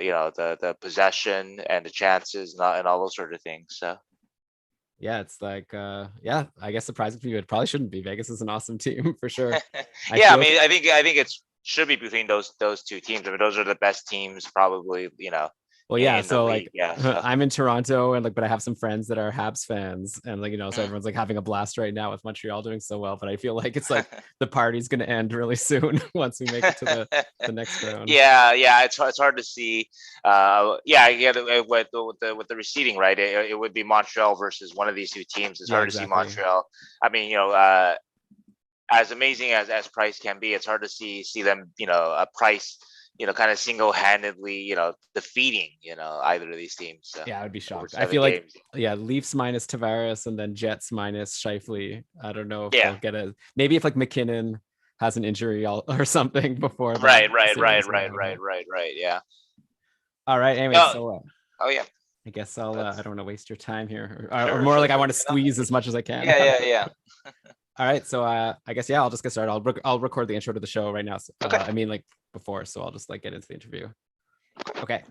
the possession and the chances and all those sort of things. So Yeah, it's like I guess surprising for you. It probably shouldn't be. Vegas is an awesome team for sure. I yeah, I feel mean, I think it should be between those two teams. I mean, those are the best teams probably, Well, yeah. in the So like, league. Yeah. So I'm in Toronto, and like, but I have some friends that are Habs fans, and like, so mm. everyone's like having a blast right now with Montreal doing so well. But I feel like it's like the party's gonna end really soon once we make it to the next round. yeah, it's hard to see. With the receding, right? It would be Montreal versus one of these two teams. It's Yeah, hard to see exactly. Montreal. I mean, as amazing as Price can be, it's hard to see them, a Price, kind of single-handedly, defeating, either of these teams. So, Yeah, I would be over shocked. I seven feel like, games. yeah, Leafs minus Tavares and then Jets minus Scheifele. I don't know if Yeah. they'll get maybe if like McKinnon has an injury or something before that Right, right, right, series will right, happen. right, right, right. Yeah. All right. Anyways, No. so Oh yeah. I guess I That's don't want to waste your time here, or sure, more sure, like I sure. want to squeeze as much as I can. Yeah, yeah, yeah. All right. So I guess, yeah, I'll just get started. I'll record the intro to the show right now. Okay. I mean, like before, so I'll just like get into the interview. Okay.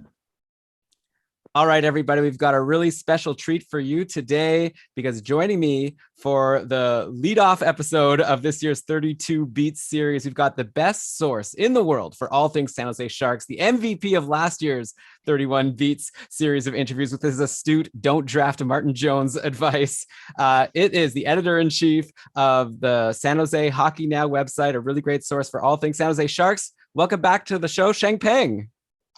All right, everybody, we've got a really special treat for you today, because joining me for the leadoff episode of this year's 32 Beats series, we've got the best source in the world for all things San Jose Sharks, the MVP of last year's 31 Beats series of interviews with his astute "don't draft Martin Jones" advice. It is the editor-in-chief of the San Jose Hockey Now website, a really great source for all things San Jose Sharks. Welcome back to the show, Sheng Peng.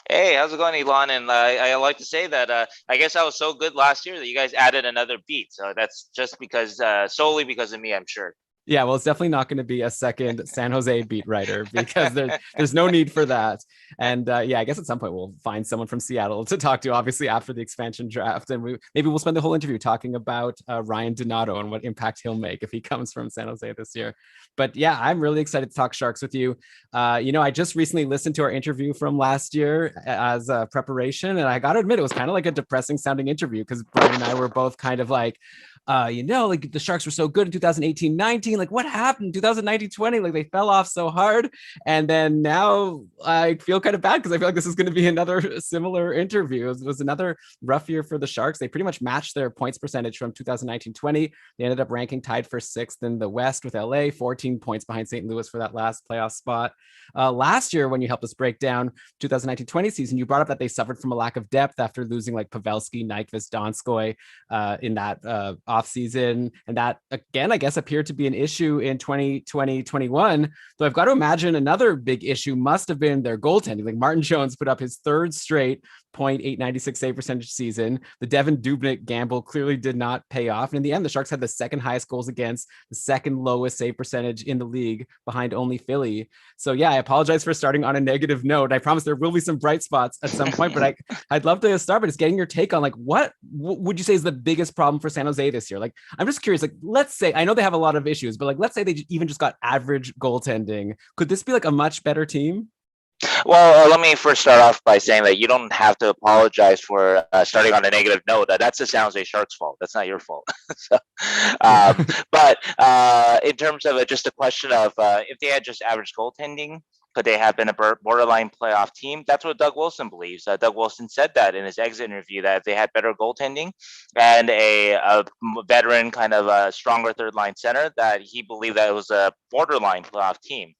Hey, how's it going, Elon? And I like to say that I guess I was so good last year that you guys added another beat. So that's just because solely because of me, I'm sure. Yeah, well, it's definitely not going to be a second San Jose beat writer, because there's no need for that. And yeah, I guess at some point we'll find someone from Seattle to talk to, obviously after the expansion draft, and maybe we'll spend the whole interview talking about Ryan Donato and what impact he'll make if he comes from San Jose this year. But yeah, I'm really excited to talk Sharks with you. I just recently listened to our interview from last year as a preparation, and I got to admit it was kind of like a depressing sounding interview, because Brian and I were both kind of like, like the Sharks were so good in 2018-19. Like, what happened in 2019-20? Like, they fell off so hard. And then now I feel kind of bad, because I feel like this is going to be another similar interview. It was another rough year for the Sharks. They pretty much matched their points percentage from 2019-20. They ended up ranking tied for 6th in the West with LA, 14 points behind St. Louis for that last playoff spot. Last year, when you helped us break down 2019-20 season, you brought up that they suffered from a lack of depth after losing like Pavelski, Nyquist, Donskoy in that offseason. And that, again, I guess appeared to be an issue in 2020-21. Though I've got to imagine another big issue must have been their goaltending. Like, Martin Jones put up his third straight .896 save percentage season. The Devin Dubnyk gamble clearly did not pay off. And in the end, the Sharks had the second highest goals against, the second lowest save percentage in the league, behind only Philly. So yeah, I apologize for starting on a negative note. I promise there will be some bright spots at some point, but I'd love to start by just getting your take on, like, what would you say is the biggest problem for San Jose this year? Like, I'm just curious, like, let's say, I know they have a lot of issues, but like, let's say they even just got average goaltending. Could this be like a much better team? Well, let me first start off by saying that you don't have to apologize for starting on a negative note. That's the San Jose Sharks' fault. That's not your fault. So, but in terms of just a question of if they had just average goaltending, could they have been a borderline playoff team? That's what Doug Wilson believes. Doug Wilson said that in his exit interview, that if they had better goaltending and a veteran kind of a stronger third line center, that he believed that it was a borderline playoff team.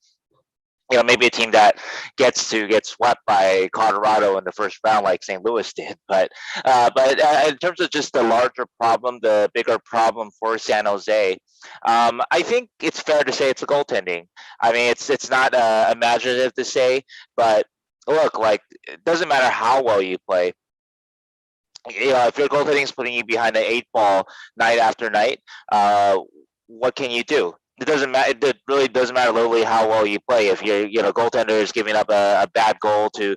Maybe a team that gets swept by Colorado in the first round, like St. Louis did. But in terms of just the larger problem, the bigger problem for San Jose, I think it's fair to say it's a goaltending. I mean, it's not imaginative to say, but look, like, it doesn't matter how well you play. If your goaltending is putting you behind the 8 ball night after night, what can you do? It doesn't matter. It really doesn't matter literally how well you play. If your goaltender is giving up a bad goal to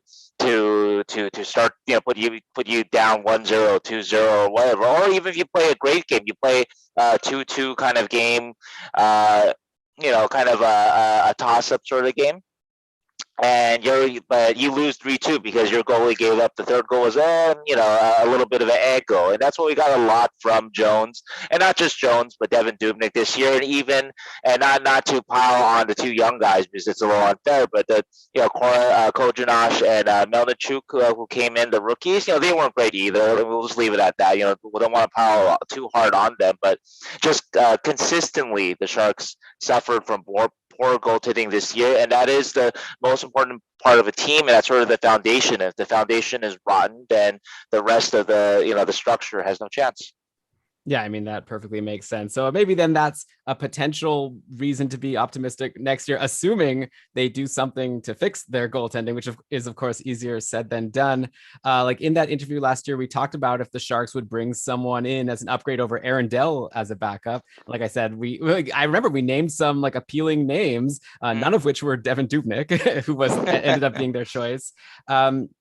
start, put you down 1-0, 2-0, or whatever, or even if you play a great game, you play 2-2 kind of game, kind of a toss up sort of game. but you lose 3-2 because your goalie gave up. The third goal was a little bit of an egg goal, and that's what we got a lot from Jones, and not just Jones, but Devin Dubnyk this year, and not to pile on the two young guys because it's a little unfair, but the Kojanash and Melnichuk who came in, the rookies, they weren't great either. We'll just leave it at that. We don't want to pile too hard on them, but just consistently the Sharks suffered from poor goaltending this year, and that is the most important part of a team, and that's sort of the foundation. If the foundation is rotten, then the rest of the structure has no chance. Yeah, I mean, that perfectly makes sense. So maybe then that's a potential reason to be optimistic next year, assuming they do something to fix their goaltending, which is, of course, easier said than done. Like in that interview last year, we talked about if the Sharks would bring someone in as an upgrade over Aaron Dell as a backup. Like I said, I remember we named some like appealing names, none of which were Devin Dubnyk, who ended up being their choice.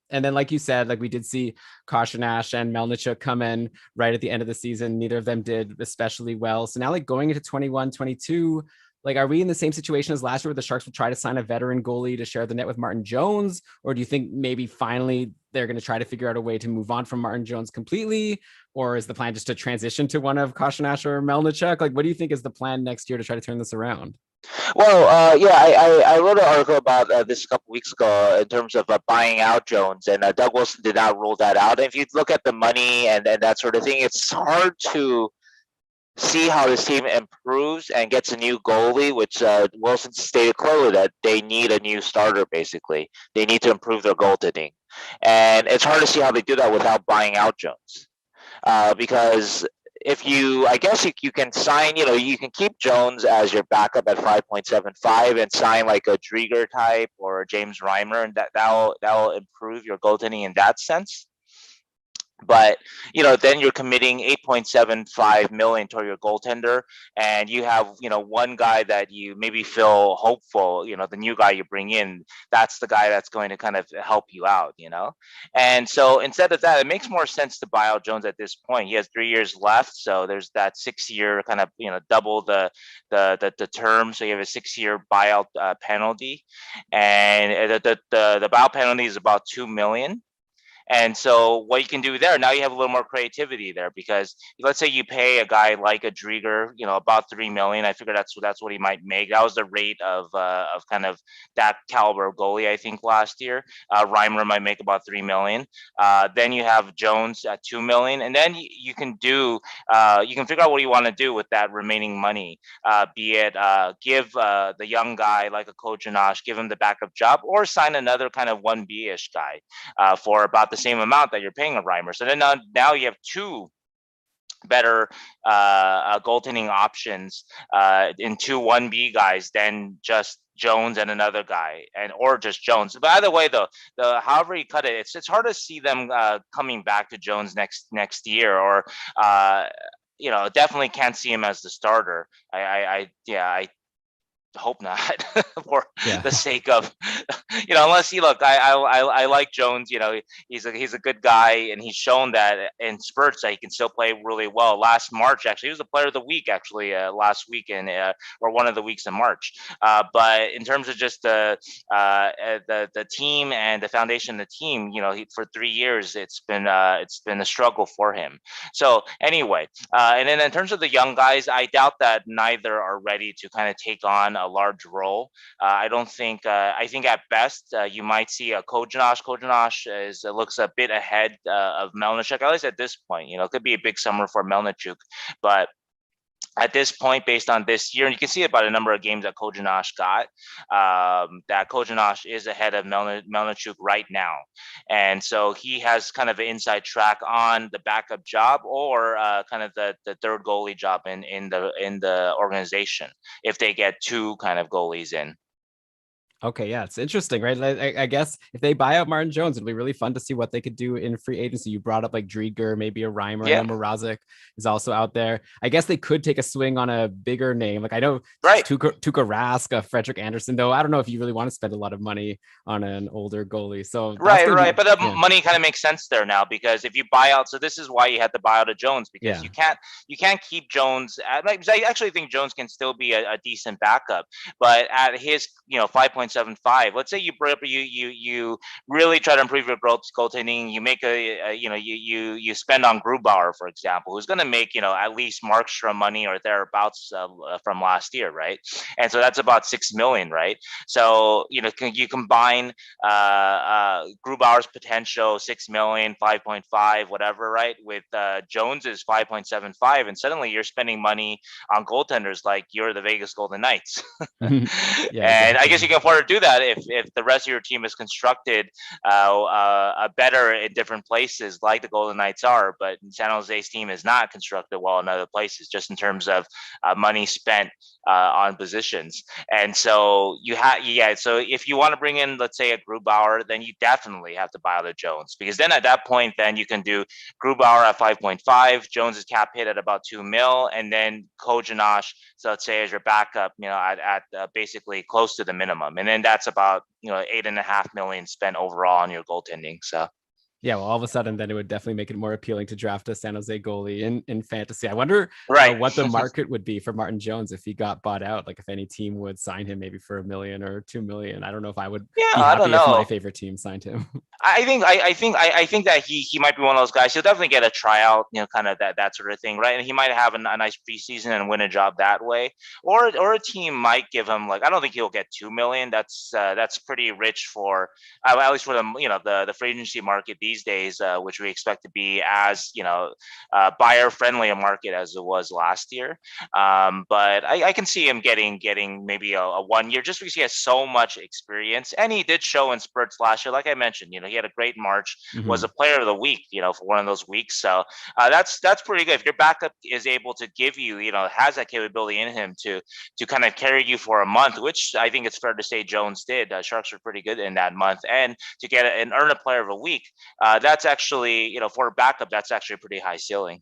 And then, like you said, like we did see Koshinash and Melnichuk come in right at the end of the season. Neither of them did especially well. So now, like going into 21-22, like, are we in the same situation as last year where the Sharks will try to sign a veteran goalie to share the net with Martin Jones? Or do you think maybe finally they're going to try to figure out a way to move on from Martin Jones completely? Or is the plan just to transition to one of Koshinash or Melnichuk? Like, what do you think is the plan next year to try to turn this around? Well, I wrote an article about this a couple weeks ago in terms of buying out Jones, and Doug Wilson did not rule that out. And if you look at the money and that sort of thing, it's hard to see how this team improves and gets a new goalie, which Wilson stated clearly that they need a new starter, basically. They need to improve their goaltending. And it's hard to see how they do that without buying out Jones. Because I guess you can sign, you can keep Jones as your backup at 5.75 and sign like a Drieger type or a James Reimer, and that'll improve your goaltending in that sense. But then you're committing 8.75 million toward your goaltender, and you have one guy that you maybe feel hopeful, the new guy you bring in, that's the guy that's going to kind of help you out, and so instead of that, it makes more sense to buy out Jones at this point. He has 3 years left, so there's that 6-year kind of double the term, so you have a 6-year buyout penalty, and the buyout penalty is about 2 million. And so what you can do there, now you have a little more creativity there, because let's say you pay a guy like a Drieger, about 3 million. I figure that's what he might make. That was the rate of kind of that caliber goalie, I think, last year. Reimer might make about 3 million. Then you have Jones at 2 million, and then you can figure out what you want to do with that remaining money. Be it give the young guy like a Kojanash, give him the backup job, or sign another kind of 1B-ish guy for about the same amount that you're paying a Reimer. So then now you have two better goaltending options in 2 1B guys than just Jones and another guy, or just Jones. By the way, though, however you cut it, it's hard to see them coming back to Jones next year, or definitely can't see him as the starter. I hope not for the sake of unless I like Jones. He's a good guy, and he's shown that in spurts that he can still play really well. Last March, actually, he was the player of the week last weekend, or one of the weeks in March. But in terms of just the team and the foundation of the team, for 3 years it's been a struggle for him. So anyway, and then in terms of the young guys, I doubt that neither are ready to kind of take on a large role. I don't think. I think at best you might see a Kojanash. Kojanash looks a bit ahead of Melnichuk, at least at this point. It could be a big summer for Melnichuk, but at this point, based on this year, and you can see it by the number of games that Kojanash got, that Kojanash is ahead of Melnichuk right now. And so he has kind of an inside track on the backup job, or kind of the third goalie job in the organization, if they get two kind of goalies in. Okay, yeah, it's interesting, right? I guess if they buy out Martin Jones, it'll be really fun to see what they could do in free agency. You brought up like Drieger, maybe a Reimer. Yeah. I know Mrazek is also out there. I guess they could take a swing on a bigger name. Like I know Tuukka Rask, Frederick Anderson, though I don't know if you really want to spend a lot of money on an older goalie. So right. But the money kind of makes sense there now, because if you buy out, so this is why you had to buy out a Jones, because you can't keep Jones. I actually think Jones can still be a decent backup, but at his 5.75 5.75. Let's say you really try to improve your goaltending. You make you spend on Grubauer, for example, who's going to make at least Markstrom money or thereabouts from last year, right? And so that's about 6 million, right? So you combine Grubauer's potential 6 million, 5.5, whatever, right, with Jones's 5.75, and suddenly you're spending money on goaltenders like you're the Vegas Golden Knights. Yeah, And I exactly. guess you can afford to do that if the rest of your team is constructed better in different places, like the Golden Knights are. But San Jose's team is not constructed well in other places, just in terms of money spent on positions. And so so if you want to bring in, let's say, a Grubauer, then you definitely have to buy out of Jones, because then at that point, then you can do Grubauer at 5.5, Jones's cap hit at about 2 mil, and then Kojanosh, so let's say, as your backup, at basically close to the minimum, and then that's about 8.5 million spent overall on your goaltending. So. Yeah, well, all of a sudden, then it would definitely make it more appealing to draft a San Jose goalie in fantasy. I wonder Right. what the market would be for Martin Jones if he got bought out. Like if any team would sign him maybe for $1 million or $2 million. I don't know if I would Yeah, be I don't happy if my know. favorite team signed him. I think that he might be one of those guys. He'll definitely get a tryout, kind of that sort of thing, right? And he might have a nice preseason and win a job that way. Or a team might give him, like, I don't think he'll get 2 million. That's pretty rich for at least for the free agency market these days, which we expect to be as buyer friendly a market as it was last year. But I can see him getting maybe a 1 year, just because he has so much experience, and he did show in spurts last year. Like I mentioned, he had a great March, was a player of the week, for one of those weeks. So that's pretty good. If your backup is able to give you, has that capability in him to kind of carry you for a month, which I think it's fair to say Jones did. Sharks were pretty good in that month, and to get and earn a player of a week, that's actually, for a backup, that's actually a pretty high ceiling.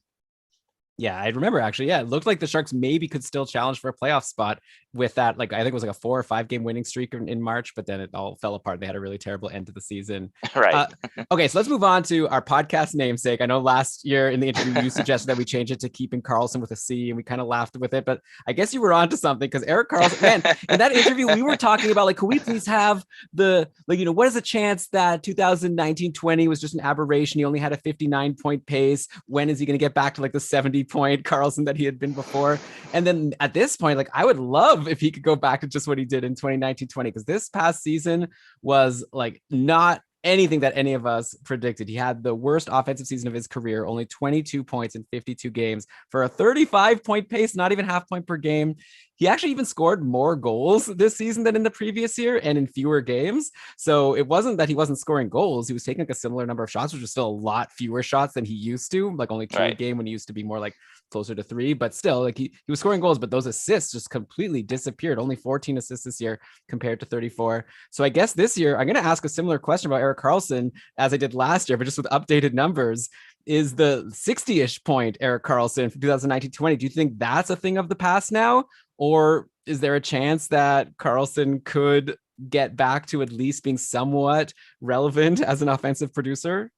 Yeah, I remember actually. Yeah, it looked like the Sharks maybe could still challenge for a playoff spot with that. Like I think it was like a 4 or 5 game winning streak in March, but then it all fell apart. They had a really terrible end to the season. Right. Okay, so let's move on to our podcast namesake. I know last year in the interview you suggested that we change it to keeping Karlsson with a C, and we kind of laughed with it, but I guess you were onto something, because Erik Karlsson, man, in that interview we were talking about, like, could we please have what is the chance that 2019-20 was just an aberration? He only had a 59-point pace. When is he going to get back to like the 70-point Karlsson that he had been before? And then at this point, like, I would love if he could go back to just what he did in 2019-20, because this past season was like not anything that any of us predicted. He had the worst offensive season of his career, only 22 points in 52 games for a 35-point pace, not even half point per game. He actually even scored more goals this season than in the previous year, and in fewer games. So it wasn't that he wasn't scoring goals. He was taking like a similar number of shots, which was still a lot fewer shots than he used to, like only 2 a game when he used to be more like closer to 3. But still, like he was scoring goals, but those assists just completely disappeared. Only 14 assists this year compared to 34. So I guess this year I'm going to ask a similar question about Erik Karlsson as I did last year, but just with updated numbers. Is the 60-ish point Erik Karlsson for 2019-20, do you think that's a thing of the past now? Or is there a chance that Karlsson could get back to at least being somewhat relevant as an offensive producer?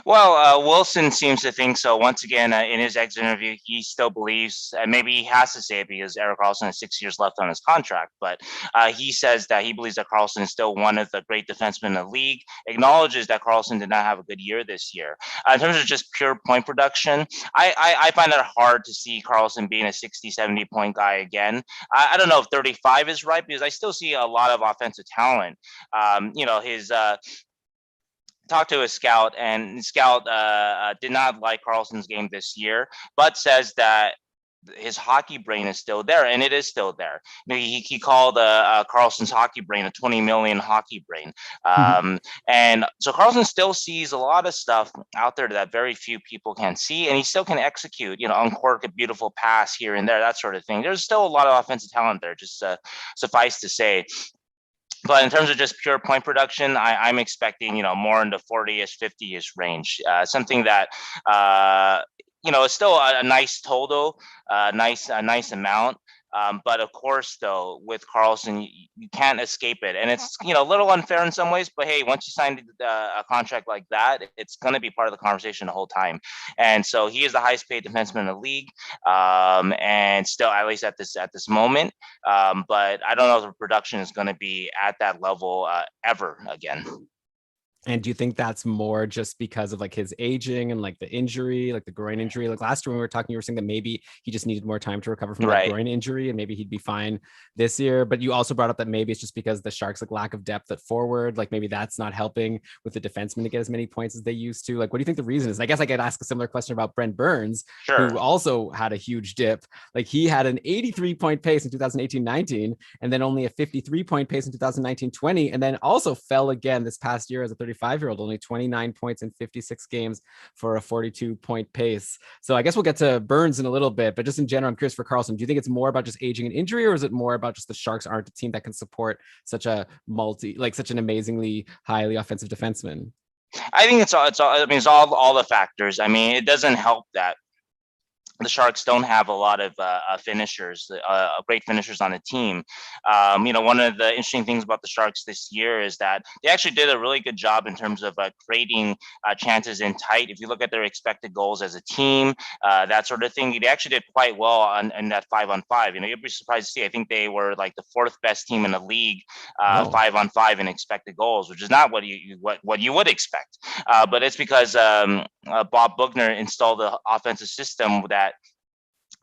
Well, Wilson seems to think so. Once again, in his exit interview, he still believes, and maybe he has to say it because Erik Karlsson has 6 years left on his contract, but he says that he believes that Karlsson is still one of the great defensemen in the league, acknowledges that Karlsson did not have a good year this year. In terms of just pure point production, I find it hard to see Karlsson being a 60, 70-point guy again. I don't know if 35 is right, because I still see a lot of offensive talent. His talked to a scout, and scout did not like Karlsson's game this year, but says that his hockey brain is still there, and it is still there. He called Karlsson's hockey brain a 20 million hockey brain. And so Karlsson still sees a lot of stuff out there that very few people can see, and he still can execute, uncork a beautiful pass here and there, that sort of thing. There's still a lot of offensive talent there, just suffice to say. But in terms of just pure point production, I'm expecting, more in the 40-ish, 50-ish range. Something that, is still a nice total, a nice amount. But of course, though, with Karlsson, you can't escape it, and it's a little unfair in some ways. But hey, once you sign a contract like that, it's going to be part of the conversation the whole time. And so he is the highest paid defenseman in the league, and still, at least at this moment. But I don't know if the production is going to be at that level ever again. And do you think that's more just because of like his aging and like the injury, like the groin injury? Like last year when we were talking, you were saying that maybe he just needed more time to recover from that groin injury and maybe he'd be fine this year. But you also brought up that maybe it's just because the Sharks like lack of depth at forward, like maybe that's not helping with the defensemen to get as many points as they used to. Like, what do you think the reason is? I guess I could ask a similar question about Brent Burns, who also had a huge dip. Like he had an 83 point pace in 2018-19 and then only a 53 point pace in 2019-20, and then also fell again this past year as a 35-year-old, only 29 points in 56 games for a 42 point pace. So I guess we'll get to Burns in a little bit, but just in general, I'm curious for Karlsson, do you think it's more about just aging and injury, or is it more about just the Sharks aren't a team that can support such an amazingly highly offensive defenseman? I think it's all the factors. I mean, it doesn't help that the Sharks don't have a lot of finishers, great finishers on the team. One of the interesting things about the Sharks this year is that they actually did a really good job in terms of creating chances in tight. If you look at their expected goals as a team, that sort of thing, they actually did quite well in that 5-on-5. You'd be surprised to see. I think they were like the fourth best team in the league, 5-on-5 in expected goals, which is not what you would expect. But it's because Bob Boughner installed an offensive system that,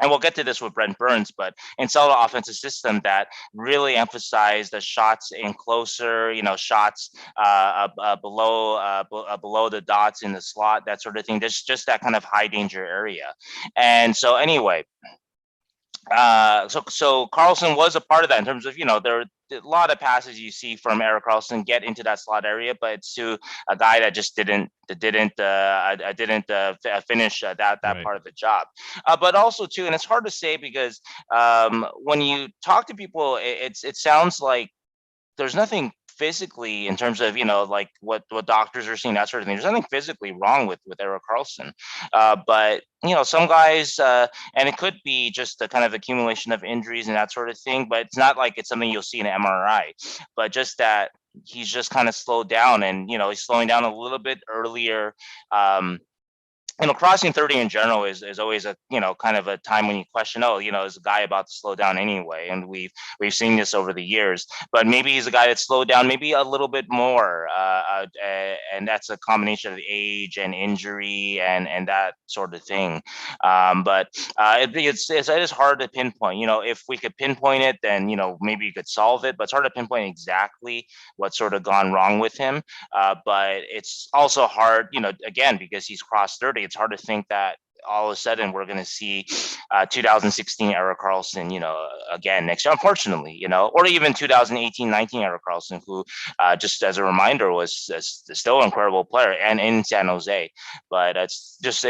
and we'll get to this with Brent Burns, but installed an offensive system that really emphasized the shots in closer, shots below the dots in the slot, that sort of thing. Just that kind of high danger area. And so anyway, so Karlsson was a part of that in terms of, there are a lot of passes you see from Erik Karlsson get into that slot area, but it's to a guy that just didn't finish that part of the job. But also too, and it's hard to say because when you talk to people, it sounds like there's nothing physically in terms of like what doctors are seeing, that sort of thing. There's nothing physically wrong with Erik Karlsson, but some guys, and it could be just a kind of accumulation of injuries and that sort of thing, but it's not like it's something you'll see in an MRI, but just that he's just kind of slowed down, and he's slowing down a little bit earlier. Crossing 30 in general is always a kind of a time when you question, is a guy about to slow down anyway? And we've seen this over the years, but maybe he's a guy that slowed down maybe a little bit more, and that's a combination of age and injury and that sort of thing. But it is hard to pinpoint. If we could pinpoint it, then maybe you could solve it, but it's hard to pinpoint exactly what's sort of gone wrong with him. But it's also hard, again, because he's crossed 30. It's hard to think that all of a sudden we're going to see 2016 Erik Karlsson, again next year, unfortunately, or even 2018-19 Erik Karlsson, who just as a reminder was still an incredible player and in San Jose. But it's just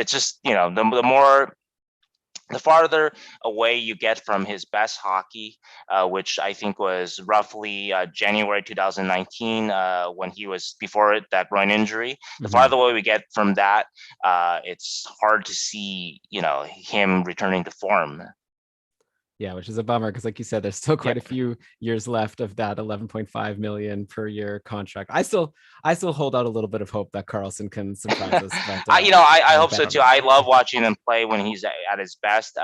the farther away you get from his best hockey, which I think was roughly January 2019, when he was before that groin injury, the farther away we get from that, it's hard to see, him returning to form. Yeah, which is a bummer because, like you said, there's still quite a few years left of that 11.5 million per year contract. I still hold out a little bit of hope that Karlsson can surprise us. But, I hope so too. I love watching him play when he's at his best.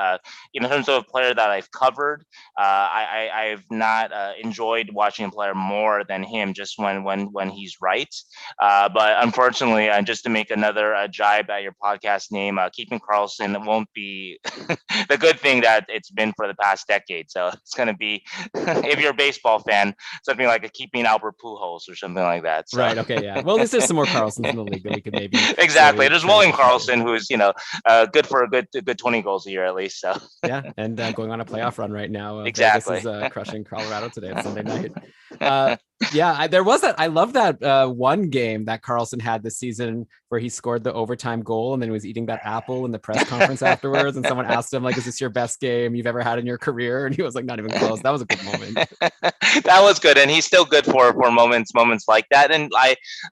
In terms of a player that I've covered, I've not enjoyed watching a player more than him, just when he's right. But unfortunately, just to make another jibe at your podcast name, keeping Karlsson won't be the good thing that it's been for the past decade. So it's going to be, if you're a baseball fan, something like a keeping Albert Pujols or something like that. So. Right. Okay. Yeah. Well, at least there's some more Karlssons in the league that we could maybe. Exactly. There's William Karlsson, who is, good for a good 20 goals a year at least. So. Yeah. And going on a playoff run right now. Exactly. This is crushing Colorado today on Sunday night. There was that. I love that one game that Karlsson had this season where he scored the overtime goal and then was eating that apple in the press conference afterwards. And someone asked him, like, is this your best game you've ever had in your career? And he was like, not even close. That was a good moment. That was good. And he's still good for moments like that. And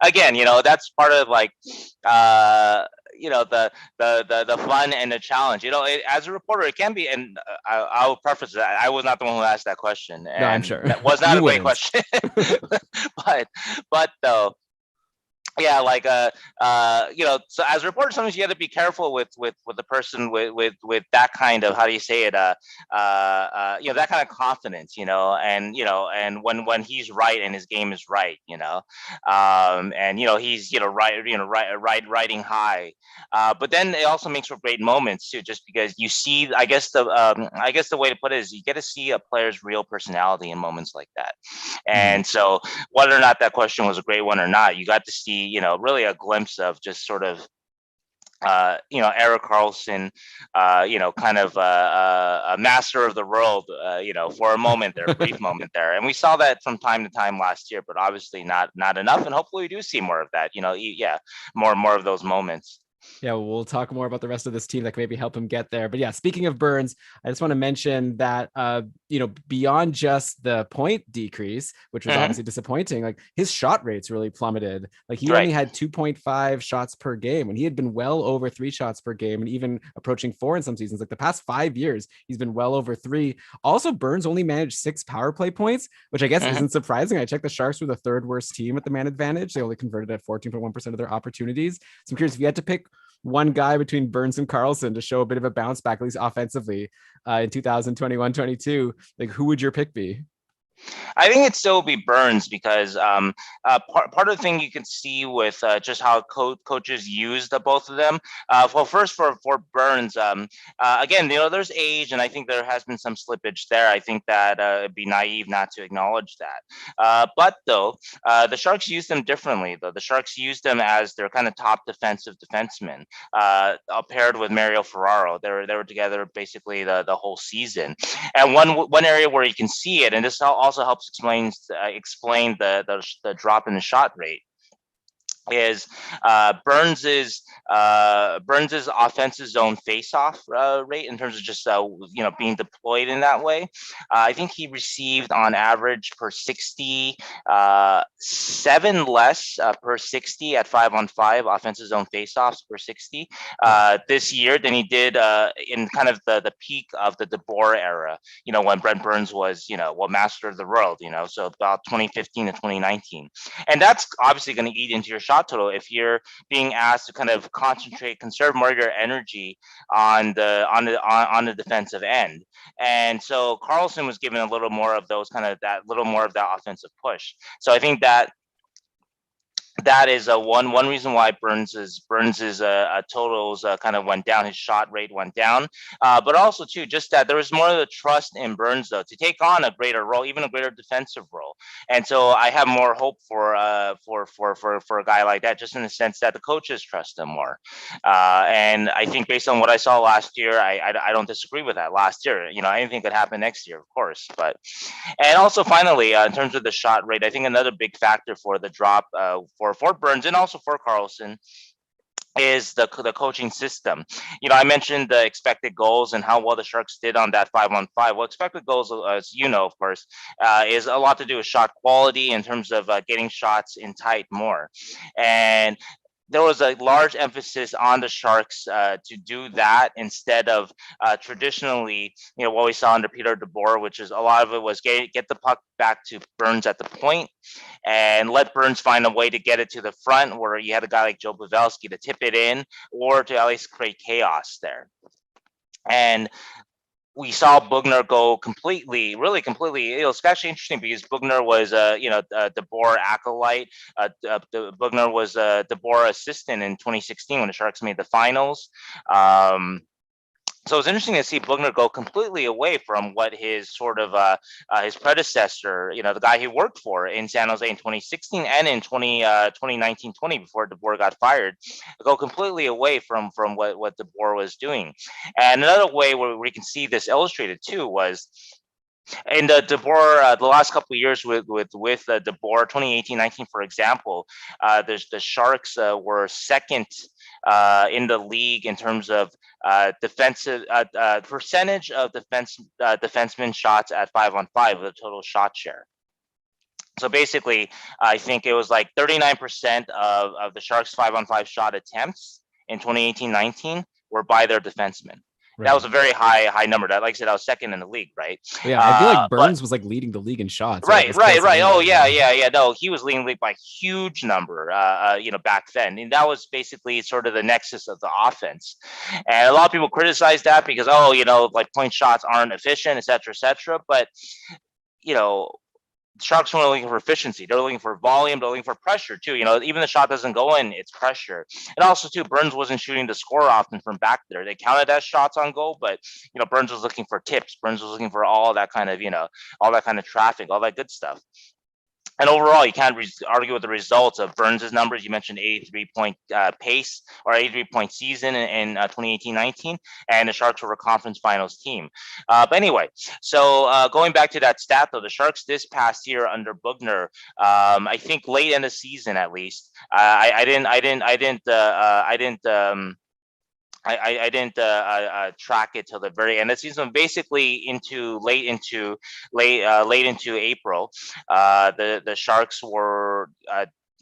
again, that's part of the fun and the challenge. As a reporter, it can be. And I'll preface that I was not the one who asked that question, No, I'm and sure that was not you a great wouldn't. question. but though, yeah, like so as a reporter, sometimes you got to be careful with the person with that kind of, how do you say it, that kind of confidence, and when he's right and his game is right, and he's riding high, but then it also makes for great moments too, just because you see, I guess the way to put it is you get to see a player's real personality in moments like that. Mm. And so whether or not that question was a great one or not, you got to see, really a glimpse of just sort of, Eric Karlsson, kind of a master of the world, for a moment there, a brief moment there. And we saw that from time to time last year, but obviously not enough. And hopefully we do see more of that, yeah, more of those moments. Yeah, we'll talk more about the rest of this team that can maybe help him get there. But yeah, speaking of Burns, I just want to mention that beyond just the point decrease, which was Mm-hmm. obviously disappointing, like his shot rates really plummeted. Like he Right. only had 2.5 shots per game when he had been well over 3 shots per game and even approaching 4 in some seasons. Like the past 5 years, he's been well over 3. Also, Burns only managed 6 power play points, which I guess Mm-hmm. isn't surprising. I checked, the Sharks were the third worst team at the man advantage. They only converted at 14.1% of their opportunities. So I'm curious if you had to pick one guy between Burns and Karlsson to show a bit of a bounce back, at least offensively, in 2021-22, like who would your pick be? I think it still be Burns because part of the thing you can see with just how coaches use the both of them. Well, first for Burns, again, there's age, and I think there has been some slippage there. I think that it'd be naive not to acknowledge that. But though, the Sharks use them differently. Though the Sharks use them as their kind of top defensive defenseman, paired with Mario Ferraro. They were together basically the whole season. And one area where you can see it, and this also helps explain the drop in the shot rate, is Burns's offensive zone faceoff rate in terms of just being deployed in that way. I think he received on average per 60 7 less per 60 at 5-on-5 offensive zone faceoffs per 60 this year than he did in kind of the peak of the DeBoer era. When Brent Burns was master of the world. So about 2015 to 2019, and that's obviously going to eat into your shot total if you're being asked to kind of conserve more of your energy on the defensive end. And so Karlsson was given a little more of that offensive push. So I think that is one reason why Burns's totals kind of went down. His shot rate went down, but also too just that there was more of the trust in Burns though to take on a greater role, even a greater defensive role. And so I have more hope for a guy like that, just in the sense that the coaches trust him more. And I think based on what I saw last year, I don't disagree with that. Last year, anything could happen next year, of course, but. And also, finally, in terms of the shot rate, I think another big factor for the drop for Burns and also for Karlsson is the coaching system. I mentioned the expected goals and how well the Sharks did on that 5-on-5. Well, expected goals, as of course, is a lot to do with shot quality in terms of getting shots in tight more. And there was a large emphasis on the Sharks to do that instead of traditionally, what we saw under Peter DeBoer, which is a lot of it was get the puck back to Burns at the point and let Burns find a way to get it to the front, where you had a guy like Joe Pavelski to tip it in or to at least create chaos there. And we saw Bugner go really completely. It was actually interesting because Bugner was a DeBoer acolyte. Bugner was a DeBoer assistant in 2016 when the Sharks made the finals. So it's interesting to see Bugner go completely away from what his sort of his predecessor, the guy he worked for in San Jose in 2016 and in 2019-20 before DeBoer got fired, go completely away from what DeBoer was doing. And another way where we can see this illustrated too was in the DeBoer, the last couple of years with DeBoer, 2018-19, for example, the Sharks were second in the league in terms of defensive percentage of defenseman shots at 5-on-5 with a total shot share. So basically, I think it was like 39% of the Sharks 5-on-5 shot attempts in 2018-19 were by their defensemen. That was Right. a very high number. That, like I said, I was second in the league, right? But yeah, I feel like But Burns was like leading the league in shots, right? It right, was right, close at right. the Oh end. yeah. No, he was leading the league by a huge number. Back then, and that was basically sort of the nexus of the offense. And a lot of people criticize that because, like point shots aren't efficient, et cetera, et cetera. But you know, Sharks weren't looking for efficiency. They're looking for volume. They're looking for pressure too. Even the shot doesn't go in, it's pressure. And also too, Burns wasn't shooting to score often from back there. They counted as shots on goal, but Burns was looking for tips. Burns was looking for all that kind of all that kind of traffic, all that good stuff. And overall, you can't argue with the results of Burns' numbers. You mentioned 83-point pace or 83-point season in 2018-19, and the Sharks were a conference finals team. But anyway, so going back to that stat, though, the Sharks this past year under Bugner, I think late in the season at least, I didn't track it till the very end of the season. Basically, late into April, the Sharks were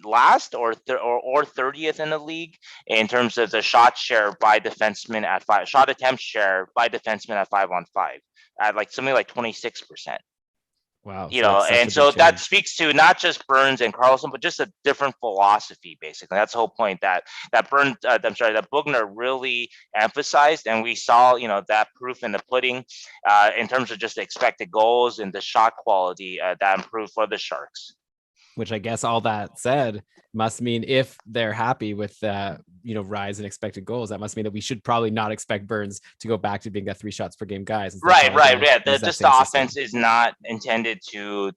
last or 30th in the league in terms of the shot share by defensemen at five, shot attempt share by defensemen at 5-on-5 at like something like 26%. Wow. So like such And a big so that change. speaks to not just Burns and Karlsson, but just a different philosophy. Basically, that's the whole point that Bugner really emphasized, and we saw that proof in the pudding, in terms of just the expected goals and the shot quality that improved for the Sharks. Which I guess all that said must mean if they're happy with rise in expected goals, that must mean that we should probably not expect Burns to go back to being that 3 shots per game guys. Right. Yeah. Just The offense is not intended to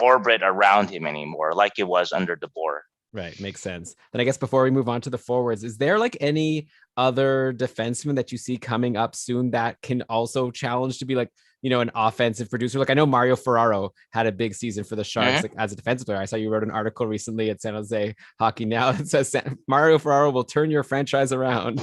orbit around him anymore, like it was under DeBoer. Right, makes sense. Then I guess before we move on to the forwards, is there like any other defenseman that you see coming up soon that can also challenge to be like, an offensive producer? Like I know Mario Ferraro had a big season for the Sharks, like as a defensive player. I saw you wrote an article recently at San Jose Hockey Now that says Mario Ferraro will turn your franchise around,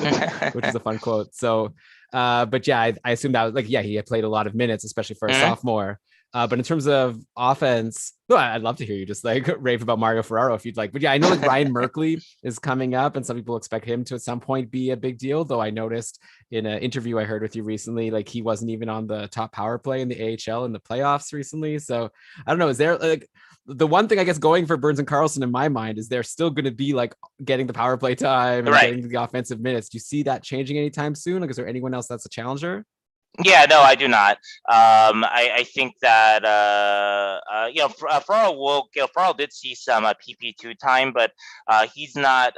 which is a fun quote. So, but yeah, I assume that was like, yeah, he had played a lot of minutes, especially for a sophomore. But in terms of offense, I'd love to hear you just like rave about Mario Ferraro if you'd like. But yeah, I know like Ryan Merkley is coming up, and some people expect him to at some point be a big deal. Though I noticed in an interview I heard with you recently, like he wasn't even on the top power play in the AHL in the playoffs recently. So I don't know. Is there like the one thing I guess going for Burns and Karlsson in my mind is they're still going to be like getting the power play time and getting the offensive minutes. Do you see that changing anytime soon? Like, is there anyone else that's a challenger? Yeah, no, I do not. I think that Farrell did see some PP2 time, but he's not.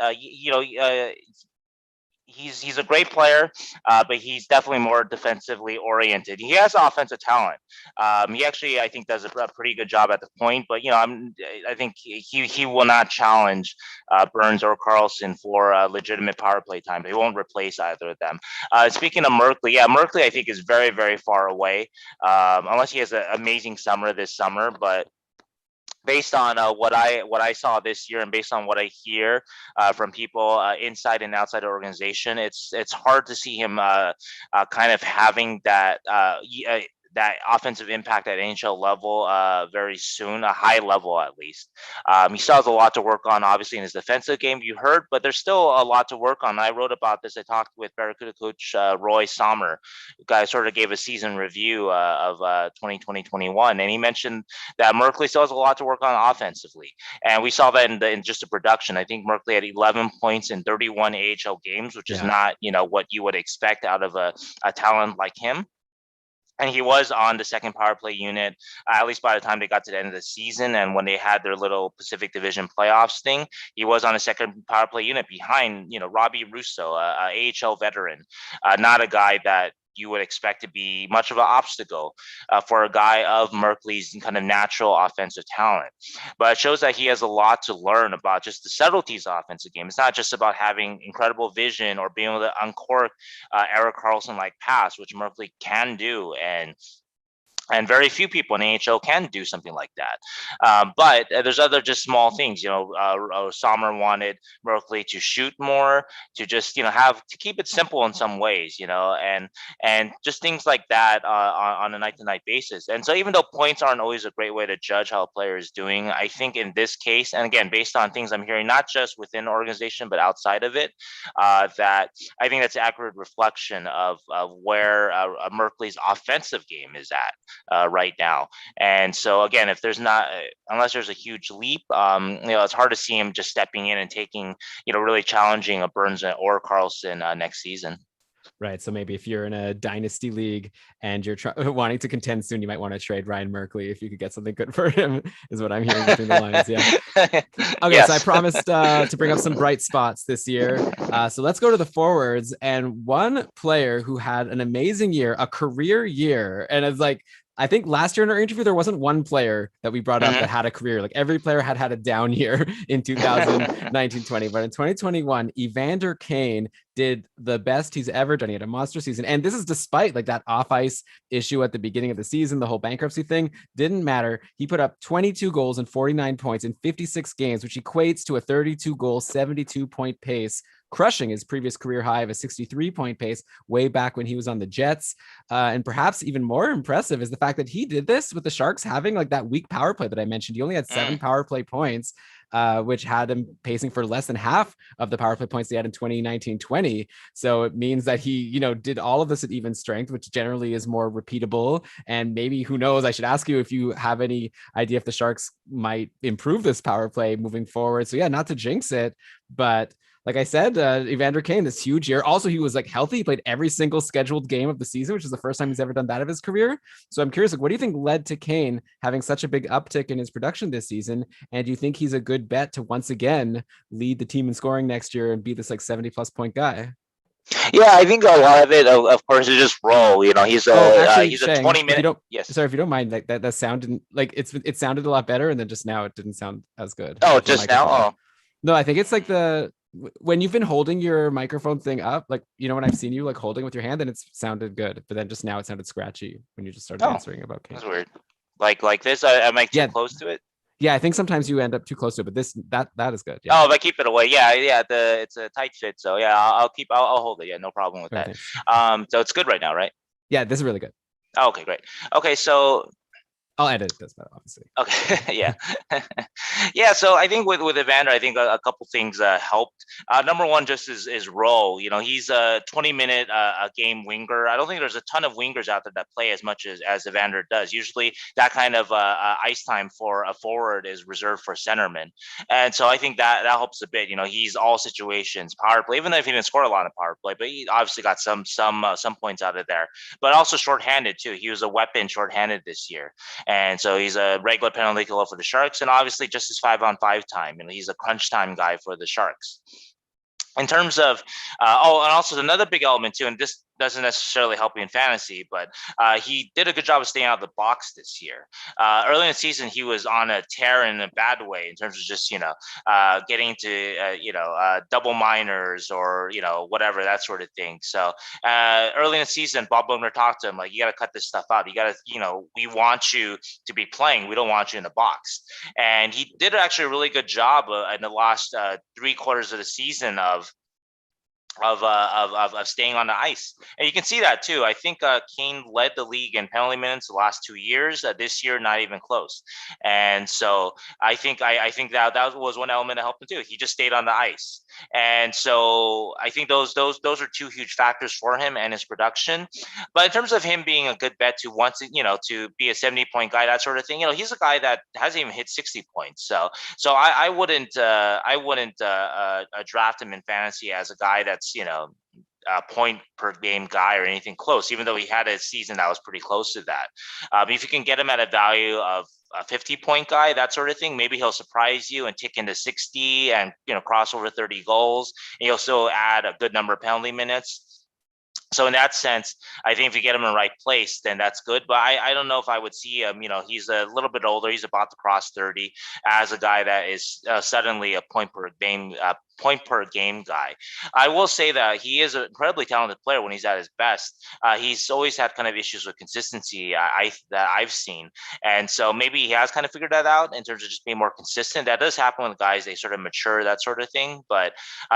He's a great player, but he's definitely more defensively oriented. He has offensive talent. He actually, I think, does a pretty good job at the point. But I think he will not challenge Burns or Karlsson for legitimate power play time. He won't replace either of them. Speaking of Merkley, Merkley I think is very, very far away, unless he has an amazing summer this summer. But based on what I saw this year and based on what I hear from people inside and outside the organization, it's hard to see him kind of having that offensive impact at NHL level very soon, a high level at least. He still has a lot to work on, obviously, in his defensive game, you heard, but there's still a lot to work on. I wrote about this. I talked with Barracuda coach Roy Sommer, who guy sort of gave a season review of 2020-21, and he mentioned that Merkley still has a lot to work on offensively. And we saw that in just the production. I think Merkley had 11 points in 31 AHL games, which is not, what you would expect out of a talent like him. And he was on the second power play unit, at least by the time they got to the end of the season. And when they had their little Pacific Division playoffs thing, he was on a second power play unit behind, Robbie Russo, a AHL veteran, not a guy that you would expect to be much of an obstacle for a guy of Merkley's kind of natural offensive talent. But it shows that he has a lot to learn about just the subtleties of offensive game. It's not just about having incredible vision or being able to uncork Erik Karlsson like pass, which Merkley can do. And And very few people in AHL can do something like that. But there's other just small things. Sommer wanted Merkley to shoot more, to just have to keep it simple in some ways, and just things like that on a night-to-night basis. And so even though points aren't always a great way to judge how a player is doing, I think in this case, and again based on things I'm hearing not just within the organization but outside of it, that I think that's an accurate reflection of where Merkley's offensive game is at right now. And so again, if there's not, unless there's a huge leap, it's hard to see him just stepping in and taking, really challenging a Burns or Karlsson next season. Right. So maybe if you're in a dynasty league and you're wanting to contend soon, you might want to trade Ryan Merkley if you could get something good for him, is what I'm hearing between the lines. Yeah. Okay. Yes. So I promised to bring up some bright spots this year. So let's go to the forwards. And one player who had an amazing year, a career year, and it's like, I think last year in our interview, there wasn't one player that we brought up that had a career. Like every player had a down year in 2019-20. But in 2021, Evander Kane did the best he's ever done. He had a monster season. And this is despite like that off ice issue at the beginning of the season, the whole bankruptcy thing didn't matter. He put up 22 goals and 49 points in 56 games, which equates to a 32 goal, 72 point pace, crushing his previous career high of a 63-point pace way back when he was on the Jets. And perhaps even more impressive is the fact that he did this with the Sharks having like that weak power play that I mentioned. He only had 7 power play points, which had him pacing for less than half of the power play points he had in 2019-20. So it means that he, did all of this at even strength, which generally is more repeatable. And maybe, who knows, I should ask you if you have any idea if the Sharks might improve this power play moving forward. So yeah, not to jinx it, but like I said, Evander Kane, this huge year. Also, he was like healthy. He played every single scheduled game of the season, which is the first time he's ever done that of his career. So I'm curious, like, what do you think led to Kane having such a big uptick in his production this season? And do you think he's a good bet to once again lead the team in scoring next year and be this like 70+ point guy? Yeah, I think a lot of it, of course, is just role. He's he's Sheng, a 20-minute. Yes. Sorry, if you don't mind, like that sound didn't like it sounded a lot better, and then just now it didn't sound as good. Oh, just now. Oh, no, I think it's like when you've been holding your microphone thing up, like, when I've seen you like holding with your hand, then it's sounded good. But then just now it sounded scratchy when you just started answering about Kane. That's weird. Like this, am I too close to it? Yeah, I think sometimes you end up too close to it, but that is good. Yeah. Oh, if I keep it away, yeah. It's a tight fit, so yeah, I'll hold it. Yeah, no problem with that. So it's good right now, right? Yeah, this is really good. Oh, okay, great. Okay, so I'll edit this, obviously. Okay, yeah, yeah. So I think with Evander, I think a couple things helped. Number one, just his role. He's a 20-minute a game winger. I don't think there's a ton of wingers out there that play as much as Evander does. Usually, that kind of ice time for a forward is reserved for centermen, and so I think that helps a bit. He's all situations, power play. Even though if he didn't score a lot of power play, but he obviously got some points out of there. But also shorthanded too. He was a weapon shorthanded this year. And so he's a regular penalty killer for the Sharks, and obviously just his 5-on-5 time. He's a crunch time guy for the Sharks. In terms of, and also another big element too, and this doesn't necessarily help you in fantasy, but he did a good job of staying out of the box this year. Early in the season, he was on a tear in a bad way in terms of just, getting to, double minors or, whatever, that sort of thing. So early in the season, Bob Bumner talked to him, like, you got to cut this stuff out. You got to, we want you to be playing. We don't want you in the box. And he did actually a really good job in the last 3 quarters of the season of staying on the ice. And you can see that too. I think Kane led the league in penalty minutes the last 2 years. This year, not even close. And so I think that was one element that helped him too. He just stayed on the ice. And so I think those are 2 huge factors for him and his production. But in terms of him being a good bet to to be a 70-point guy, that sort of thing, he's a guy that hasn't even hit 60 points. So I wouldn't draft him in fantasy as a guy that's a point per game guy or anything close, even though he had a season that was pretty close to that. If you can get him at a value of a 50-point guy, that sort of thing, maybe he'll surprise you and tick into 60 and cross over 30 goals, and he'll still add a good number of penalty minutes. So in that sense, I think if you get him in the right place, then that's good. But I don't know if I would see him. He's a little bit older. He's about to cross 30 as a guy that is suddenly a point per game guy. I will say that he is an incredibly talented player when he's at his best. He's always had kind of issues with consistency that I've seen, and so maybe he has kind of figured that out in terms of just being more consistent. That does happen with guys; they sort of mature, that sort of thing. But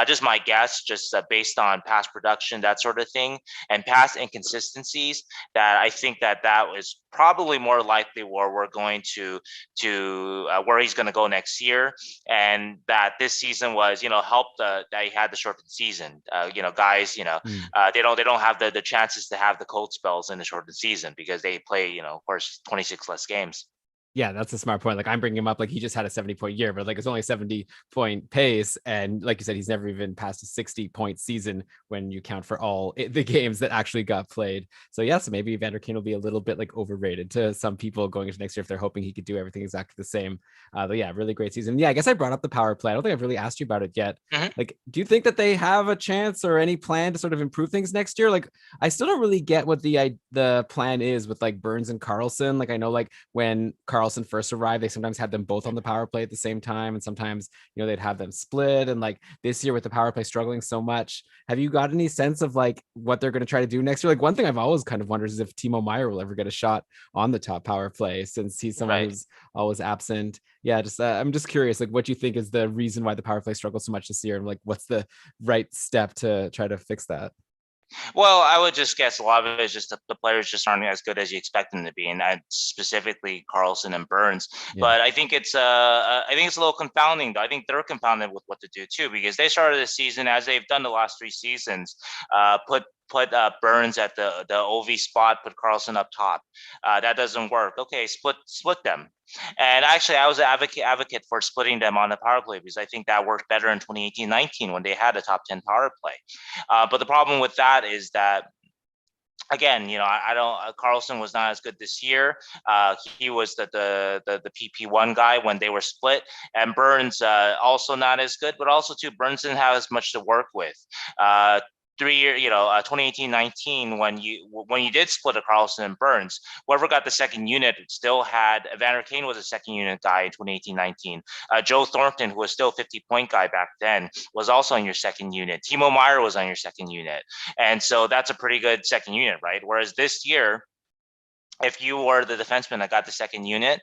just my guess, just based on past production, that sort of thing, and past inconsistencies, that I think that was probably more likely where we're going to where he's going to go next year, and that this season was helped that he had the shortened season. Guys, they don't have the chances to have the cold spells in the shortened season because they play of course 26 less games. Yeah, that's a smart point. Like I'm bringing him up, like he just had a 70-point year, but like it's only a 70-point pace. And like you said, he's never even passed a 60-point season when you count for all the games that actually got played. So yeah, so maybe Evander Kane will be a little bit like overrated to some people going into next year if they're hoping he could do everything exactly the same. But yeah, really great season. Yeah, I guess I brought up the power play. I don't think I've really asked you about it yet. Mhm. Like, do you think that they have a chance or any plan to sort of improve things next year? Like, I still don't really get what the plan is with like Burns and Karlsson. Like I know like when Karlsson first arrived, they sometimes had them both on the power play at the same time, and sometimes they'd have them split. And like this year with the power play struggling so much, have you got any sense of like what they're going to try to do next year? Like one thing I've always kind of wondered is if Timo Meyer will ever get a shot on the top power play since he's someone Right. who's always absent. Yeah, just I'm just curious, like what you think is the reason why the power play struggles so much this year, and like what's the right step to try to fix that? Well, I would just guess a lot of it is just the players just aren't as good as you expect them to be, and specifically Karlsson and Burns. Yeah. But I think it's a little confounding though. I think they're confounded with what to do too because they started the season as they've done the last three seasons, put Burns at the OV spot, put Karlsson up top. That doesn't work. Okay, split them. And actually, I was an advocate for splitting them on the power play because I think that worked better in 2018-19 when they had a top 10 power play. But the problem with that is that again, I don't. Karlsson was not as good this year. He was the PP1 guy when they were split, and Burns also not as good. But also too, Burns didn't have as much to work with. 3 year, 2018-19 when you did split a Karlsson and Burns, whoever got the second unit still had Evander Kane was a second unit guy in 2018-19. Joe Thornton, who was still a 50-point guy back then, was also on your second unit. Timo Meyer was on your second unit, and so that's a pretty good second unit, right? Whereas this year, if you were the defenseman that got the second unit,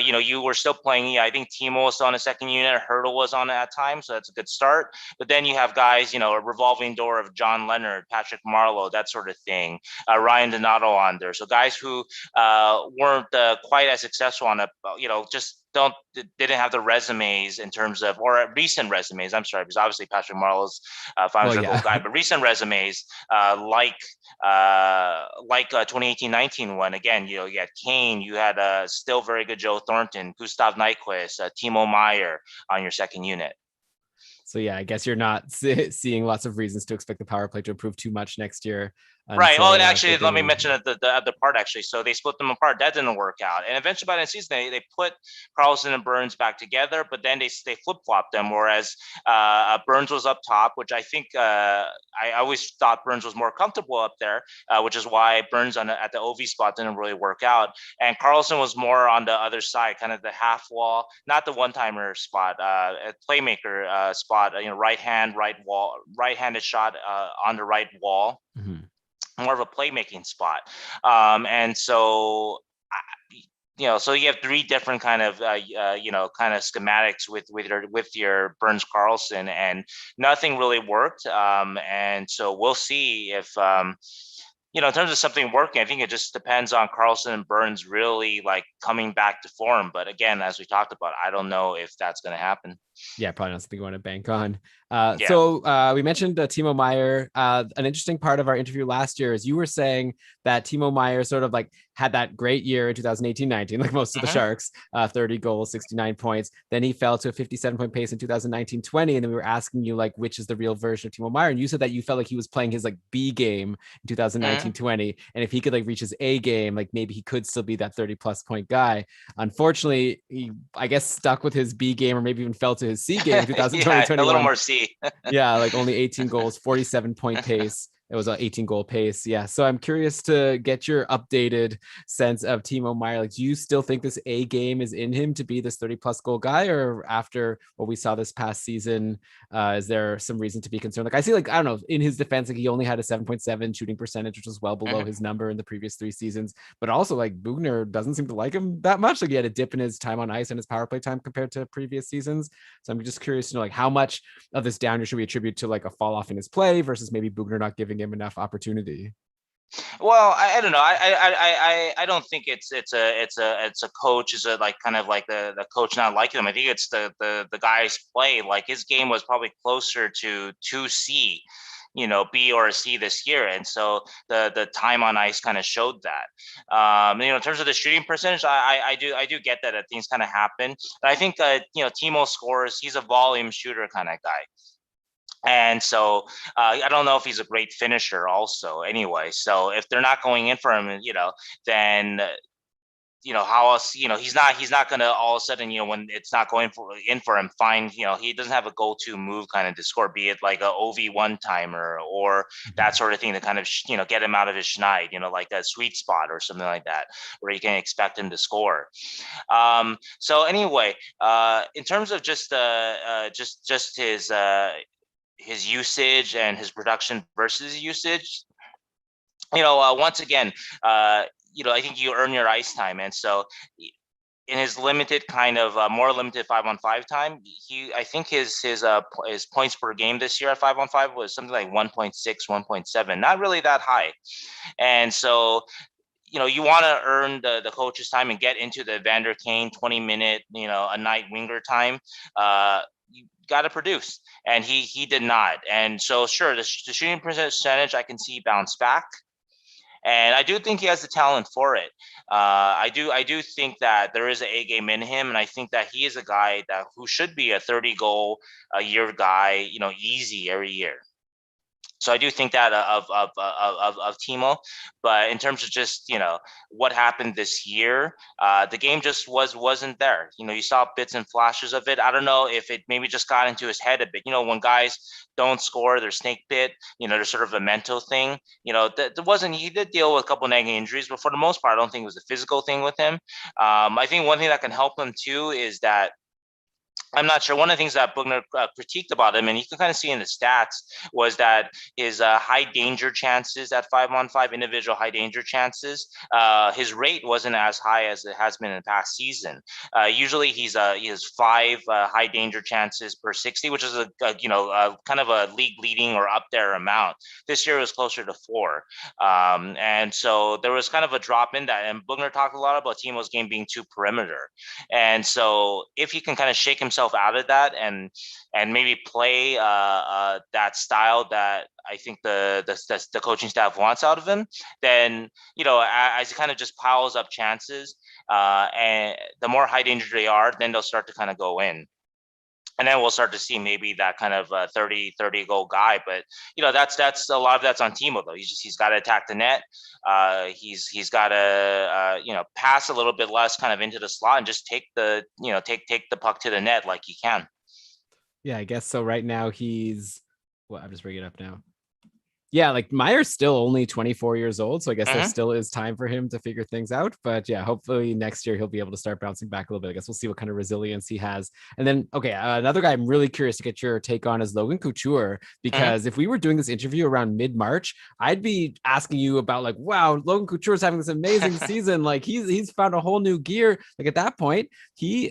you were still playing. Yeah, I think Timo was still on the second unit. Hurdle was on it at times, so that's a good start. But then you have guys, a revolving door of John Leonard, Patrick Marleau, that sort of thing. Ryan Donato on there. So guys who weren't quite as successful on a, just didn't have the resumes in terms of, or recent resumes. I'm sorry, because obviously Patrick Marleau's finals Well, yeah. guy, but recent resumes like 2018-19 one. Again, you had Kane, you had still very good Joe Thornton, Gustav Nyquist, Timo Meyer on your second unit. So yeah, I guess you're not seeing lots of reasons to expect the power play to improve too much next year Right. Well, and until they actually, let me do. mention the other part. Actually, so they split them apart. That didn't work out, and eventually by the end of the season, they put Karlsson and Burns back together. But then they flip flopped them. Whereas Burns was up top, which I think I always thought Burns was more comfortable up there, which is why Burns at the OV spot didn't really work out, and Karlsson was more on the other side, kind of the half wall, not the one timer spot, a playmaker spot. Right-handed shot on the right wall. Mhm. More of a playmaking spot. And so so you have three different kind of kind of schematics with your Burns Karlsson, and nothing really worked. And so we'll see if in terms of something working. I think it just depends on Karlsson and Burns really like coming back to form. But again, as we talked about, I don't know if that's going to happen. Yeah, probably not something you want to bank on. Yeah. So we mentioned Timo Meyer. An interesting part of our interview last year is you were saying that Timo Meyer sort of like had that great year in 2018-19, like most of the Sharks, 30 goals, 69 points. Then he fell to a 57-point pace in 2019-20. And then we were asking you like, which is the real version of Timo Meyer? And you said that you felt like he was playing his like B game in 2019-20. And if he could like reach his A game, like maybe he could still be that 30+ point guy. Unfortunately, he, I guess, stuck with his B game or maybe even fell to his C game in 2020-21. Yeah, a little more C. Yeah, like only 18 goals, 47-point pace. It was an 18 goal pace. Yeah. So I'm curious to get your updated sense of Timo Meier. Like, do you still think this A game is in him to be this 30 plus goal guy? Or after what we saw this past season, is there some reason to be concerned? Like, I see, like, I don't know, in his defense, like he only had a 7.7 shooting percentage, which was well below his number in the previous 3 seasons. But also, like, Bugner doesn't seem to like him that much. Like, he had a dip in his time on ice and his power play time compared to previous seasons. So I'm just curious to know, like, how much of this down year should we attribute to like a fall off in his play versus maybe Bugner not giving him enough opportunity? Well, I don't know. I don't think it's a coach is a like kind of like the coach not liking him. I think it's the guy's play. Like his game was probably closer to 2C, B or a C this year, and so the time on ice kind of showed that. In terms of the shooting percentage, I do get that things kind of happen. But I think Timo scores. He's a volume shooter kind of guy. And so I don't know if he's a great finisher also anyway. So if they're not going in for him, then how else, he's not going to all of a sudden, when it's not going in for him, find, he doesn't have a go-to move kind of to score, be it like a OV1 timer or that sort of thing to kind of, get him out of his schneid, like a sweet spot or something like that, where you can expect him to score. So anyway, in terms of just his usage and his production versus usage, once again, I think you earn your ice time. And so in his limited kind of more limited 5-on-5 time, I think his points per game this year at 5-on-5 was something like 1.6, 1.7, not really that high. And so you want to earn the coach's time and get into the Vander Kane 20-minute, a night winger time. You got to produce, and he did not. And so, sure, the shooting percentage I can see bounce back, and I do think he has the talent for it. I do think that there is an A game in him, and I think that he is a guy who should be a 30 goal a year guy, easy every year. So I do think that of Timo, but in terms of just what happened this year, the game just wasn't there. You saw bits and flashes of it. I don't know if it maybe just got into his head a bit. When guys don't score, they're snake bit. There's sort of a mental thing. There wasn't. He did deal with a couple of nagging injuries, but for the most part, I don't think it was a physical thing with him. I think one thing that can help him too is that I'm not sure. One of the things that Bugner critiqued about him, and you can kind of see in the stats, was that his high danger chances at 5-on-5, individual high danger chances, his rate wasn't as high as it has been in the past season. Usually he has 5 high danger chances per 60, which is a kind of a league leading or up there amount. This year it was closer to 4, and so there was kind of a drop in that. And Bugner talked a lot about Timo's game being too perimeter, and so if he can kind of shake himself out of that and maybe play that style that I think the coaching staff wants out of him, then as he kind of just piles up chances, and the more high danger they are, then they'll start to kind of go in. And then we'll start to see maybe that kind of 30 goal guy. But that's a lot of that's on Timo though. He's got to attack the net. He's got to pass a little bit less kind of into the slot and just take the take the puck to the net like he can. Yeah, I guess so. Right now I'm just bringing it up now. Yeah, like Meier's still only 24 years old, so I guess there still is time for him to figure things out. But yeah, hopefully next year he'll be able to start bouncing back a little bit. I guess we'll see what kind of resilience he has. And then, okay, another guy I'm really curious to get your take on is Logan Couture, because if we were doing this interview around mid-March, I'd be asking you about like, wow, Logan Couture is having this amazing season. Like he's found a whole new gear. Like at that point,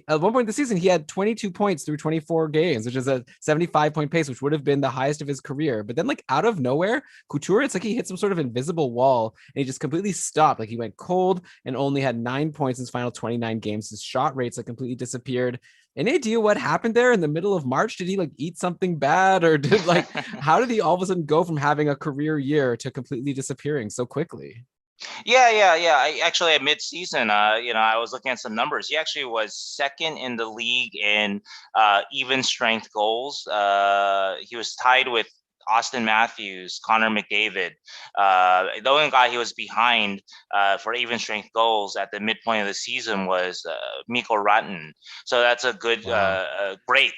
at one point in the season, he had 22 points through 24 games, which is a 75-point pace, which would have been the highest of his career. But then like out of nowhere, Couture, it's like he hit some sort of invisible wall and he just completely stopped. Like he went cold and only had 9 points in his final 29 games. His shot rates like completely disappeared. Any idea what happened there in the middle of March? Did he like eat something bad, or how did he all of a sudden go from having a career year to completely disappearing so quickly? Yeah. I actually at mid-season, I was looking at some numbers. He actually was second in the league in even strength goals. He was tied with Austin Matthews, Connor McDavid. The only guy he was behind for even strength goals at the midpoint of the season was Mikko Rantanen. So that's a good, great,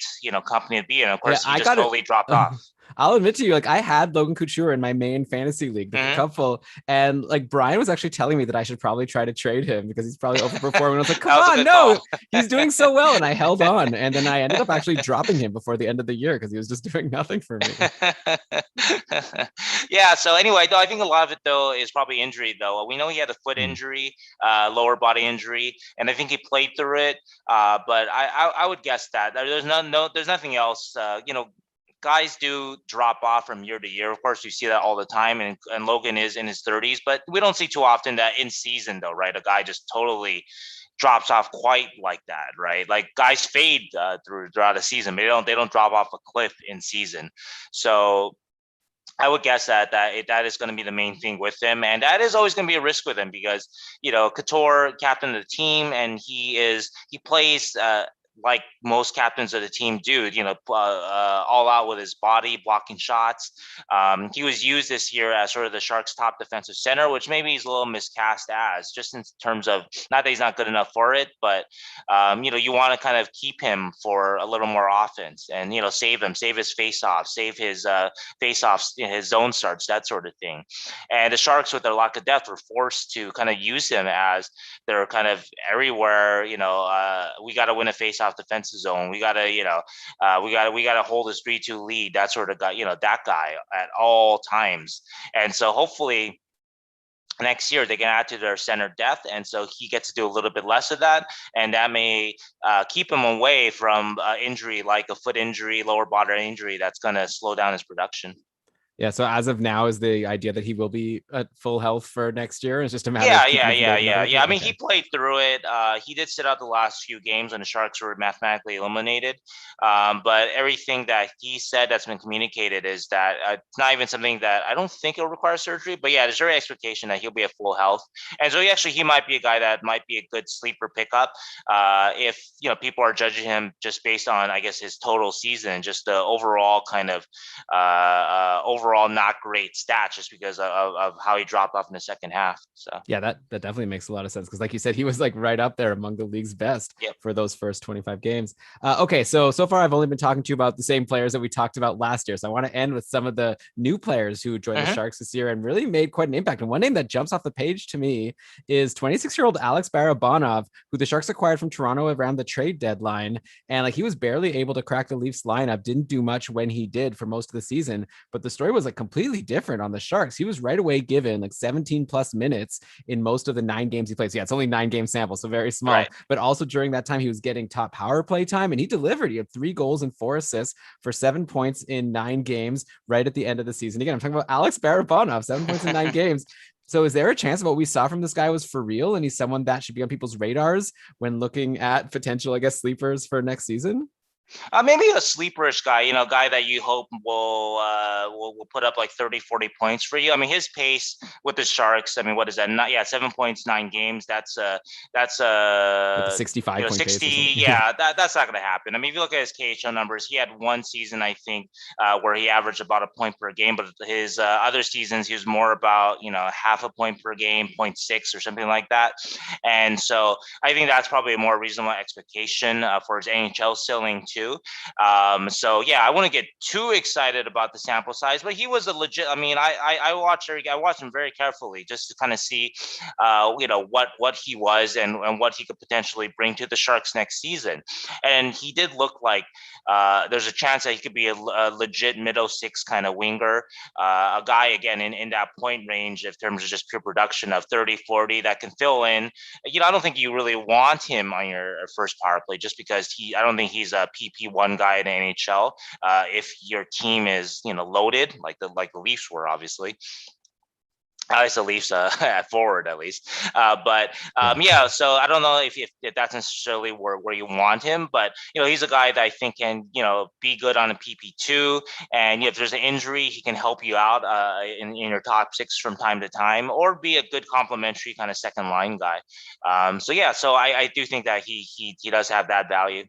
company to be in. Of course, he just totally dropped off. I'll admit to you, like I had Logan Couture in my main fantasy league, the Mhm. couple, and like Brian was actually telling me that I should probably try to trade him because he's probably overperforming. And I was like, come That was a on, good no, call. he's doing so well, and I held on, and then I ended up actually dropping him before the end of the year because he was just doing nothing for me. Yeah. So anyway, though, I think a lot of it though is probably injury. Though we know he had a foot Hmm. injury, lower body injury, and I think he played through it. But I would guess that there's nothing else. Guys do drop off from year to year. Of course, you see that all the time, and Logan is in his 30s, but we don't see too often that in season though, right? A guy just totally drops off quite like that, right? Like guys fade throughout a season, but they don't drop off a cliff in season. So I would guess that is going to be the main thing with him, and that is always going to be a risk with him because Couture, captain of the team, and he plays like most captains of the team do, all out with his body, blocking shots. He was used this year as sort of the Sharks' top defensive center, which maybe he's a little miscast as, just in terms of not that he's not good enough for it, but you want to kind of keep him for a little more offense and save him, save his face-off, save his face-offs, his zone starts, that sort of thing. And the Sharks, with their lack of depth, were forced to kind of use him as they're kind of everywhere. We got to win a face-off defensive zone. We got to hold this 3-2 lead. That sort of guy, that guy at all times. And so hopefully next year they can add to their center depth, and so he gets to do a little bit less of that, and that may keep him away from injury like a foot injury, lower body injury that's going to slow down his production. Yeah, so as of now, is the idea that he will be at full health for next year? It's just a matter Yeah, of keeping yeah, him from yeah, getting another yeah, injury. yeah. I mean, Okay. he played through it. He did sit out the last few games when the Sharks were mathematically eliminated. But everything that he said that's been communicated is that it's not even something that I don't think it'll require surgery. But yeah, there's every expectation that he'll be at full health. And so he might be a guy that might be a good sleeper pickup if people are judging him just based on, I guess, his total season, just the overall kind of overall not great stats, just because of how he dropped off in the second half. So. Yeah, that definitely makes a lot of sense because, like you said, he was like right up there among the league's best Yep. for those first 25 games. Okay, so far I've only been talking to you about the same players that we talked about last year. So I want to end with some of the new players who joined the Mm-hmm. Sharks this year and really made quite an impact. And one name that jumps off the page to me is 26-year-old Alex Barabanov, who the Sharks acquired from Toronto around the trade deadline. And like he was barely able to crack the Leafs lineup, didn't do much when he did for most of the season. But the story was like completely different on the Sharks. He was right away given like 17 plus minutes in most of the 9 games he played. So yeah, it's only 9 game sample, so very small. Right. But also during that time, he was getting top power play time, and he delivered. He had 3 goals and 4 assists for 7 points in 9 games right at the end of the season. Again, I'm talking about Alex Barabanov, 7 points in 9 games. So is there a chance that what we saw from this guy was for real, and he's someone that should be on people's radars when looking at potential, I guess, sleepers for next season? Maybe a sleeperish guy, guy that you hope will put up like 30, 40 points for you. I mean, his pace with the Sharks, I mean, what is that? Not, yeah, 7 points, 9 games. That's Like a 65-point pace 60. or something. Yeah, that's not going to happen. I mean, if you look at his KHL numbers, he had one season, I think, where he averaged about a point per game, but his other seasons, he was more about, half a point per game, 0.6 or something like that. And so I think that's probably a more reasonable expectation for his NHL ceiling too. So yeah, I wouldn't get too excited about the sample size, but he was a legit. I mean, I watched him very carefully just to kind of see, what he was and what he could potentially bring to the Sharks next season. And he did look like there's a chance that he could be a legit middle six kind of winger, a guy again in that point range in terms of just pure production of 30, 40 that can fill in. I don't think you really want him on your first power play just because I don't think he's a PP1 guy in the NHL. If your team is loaded like the Leafs were, obviously. At least the Leafs at forward, at least. But Yeah. yeah, so I don't know if that's necessarily where you want him, but he's a guy that I think can be good on a PP2, and if there's an injury, he can help you out in your top six from time to time, or be a good complementary kind of second line guy. So yeah, so I do think that he does have that value.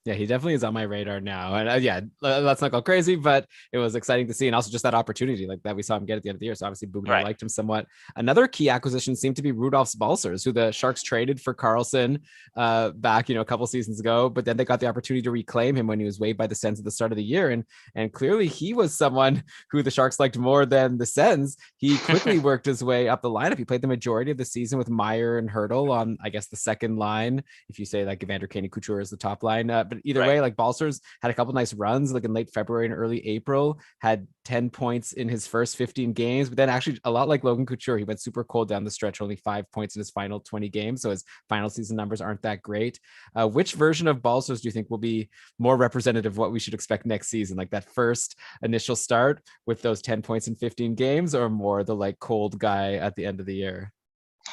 Yeah, he definitely is on my radar now. And yeah, let's not go crazy, but it was exciting to see. And also just that opportunity like that we saw him get at the end of the year. So obviously Bugner Right. liked him somewhat. Another key acquisition seemed to be Rudolph's Balsers, who the Sharks traded for Karlsson back, a couple seasons ago. But then they got the opportunity to reclaim him when he was waived by the Sens at the start of the year. And clearly he was someone who the Sharks liked more than the Sens. He quickly worked his way up the lineup. He played the majority of the season with Meyer and Hurdle on, I guess, the second line, if you say like Evander Kane Couture is the top line. But either Right. way, like Balsers had a couple nice runs, like in late February and early April, had 10 points in his first 15 games, but then actually a lot like Logan Couture, he went super cold down the stretch, only 5 points in his final 20 games. So his final season numbers aren't that great. Which version of Balsers do you think will be more representative of what we should expect next season? Like that first initial start with those 10 points in 15 games, or more the like cold guy at the end of the year?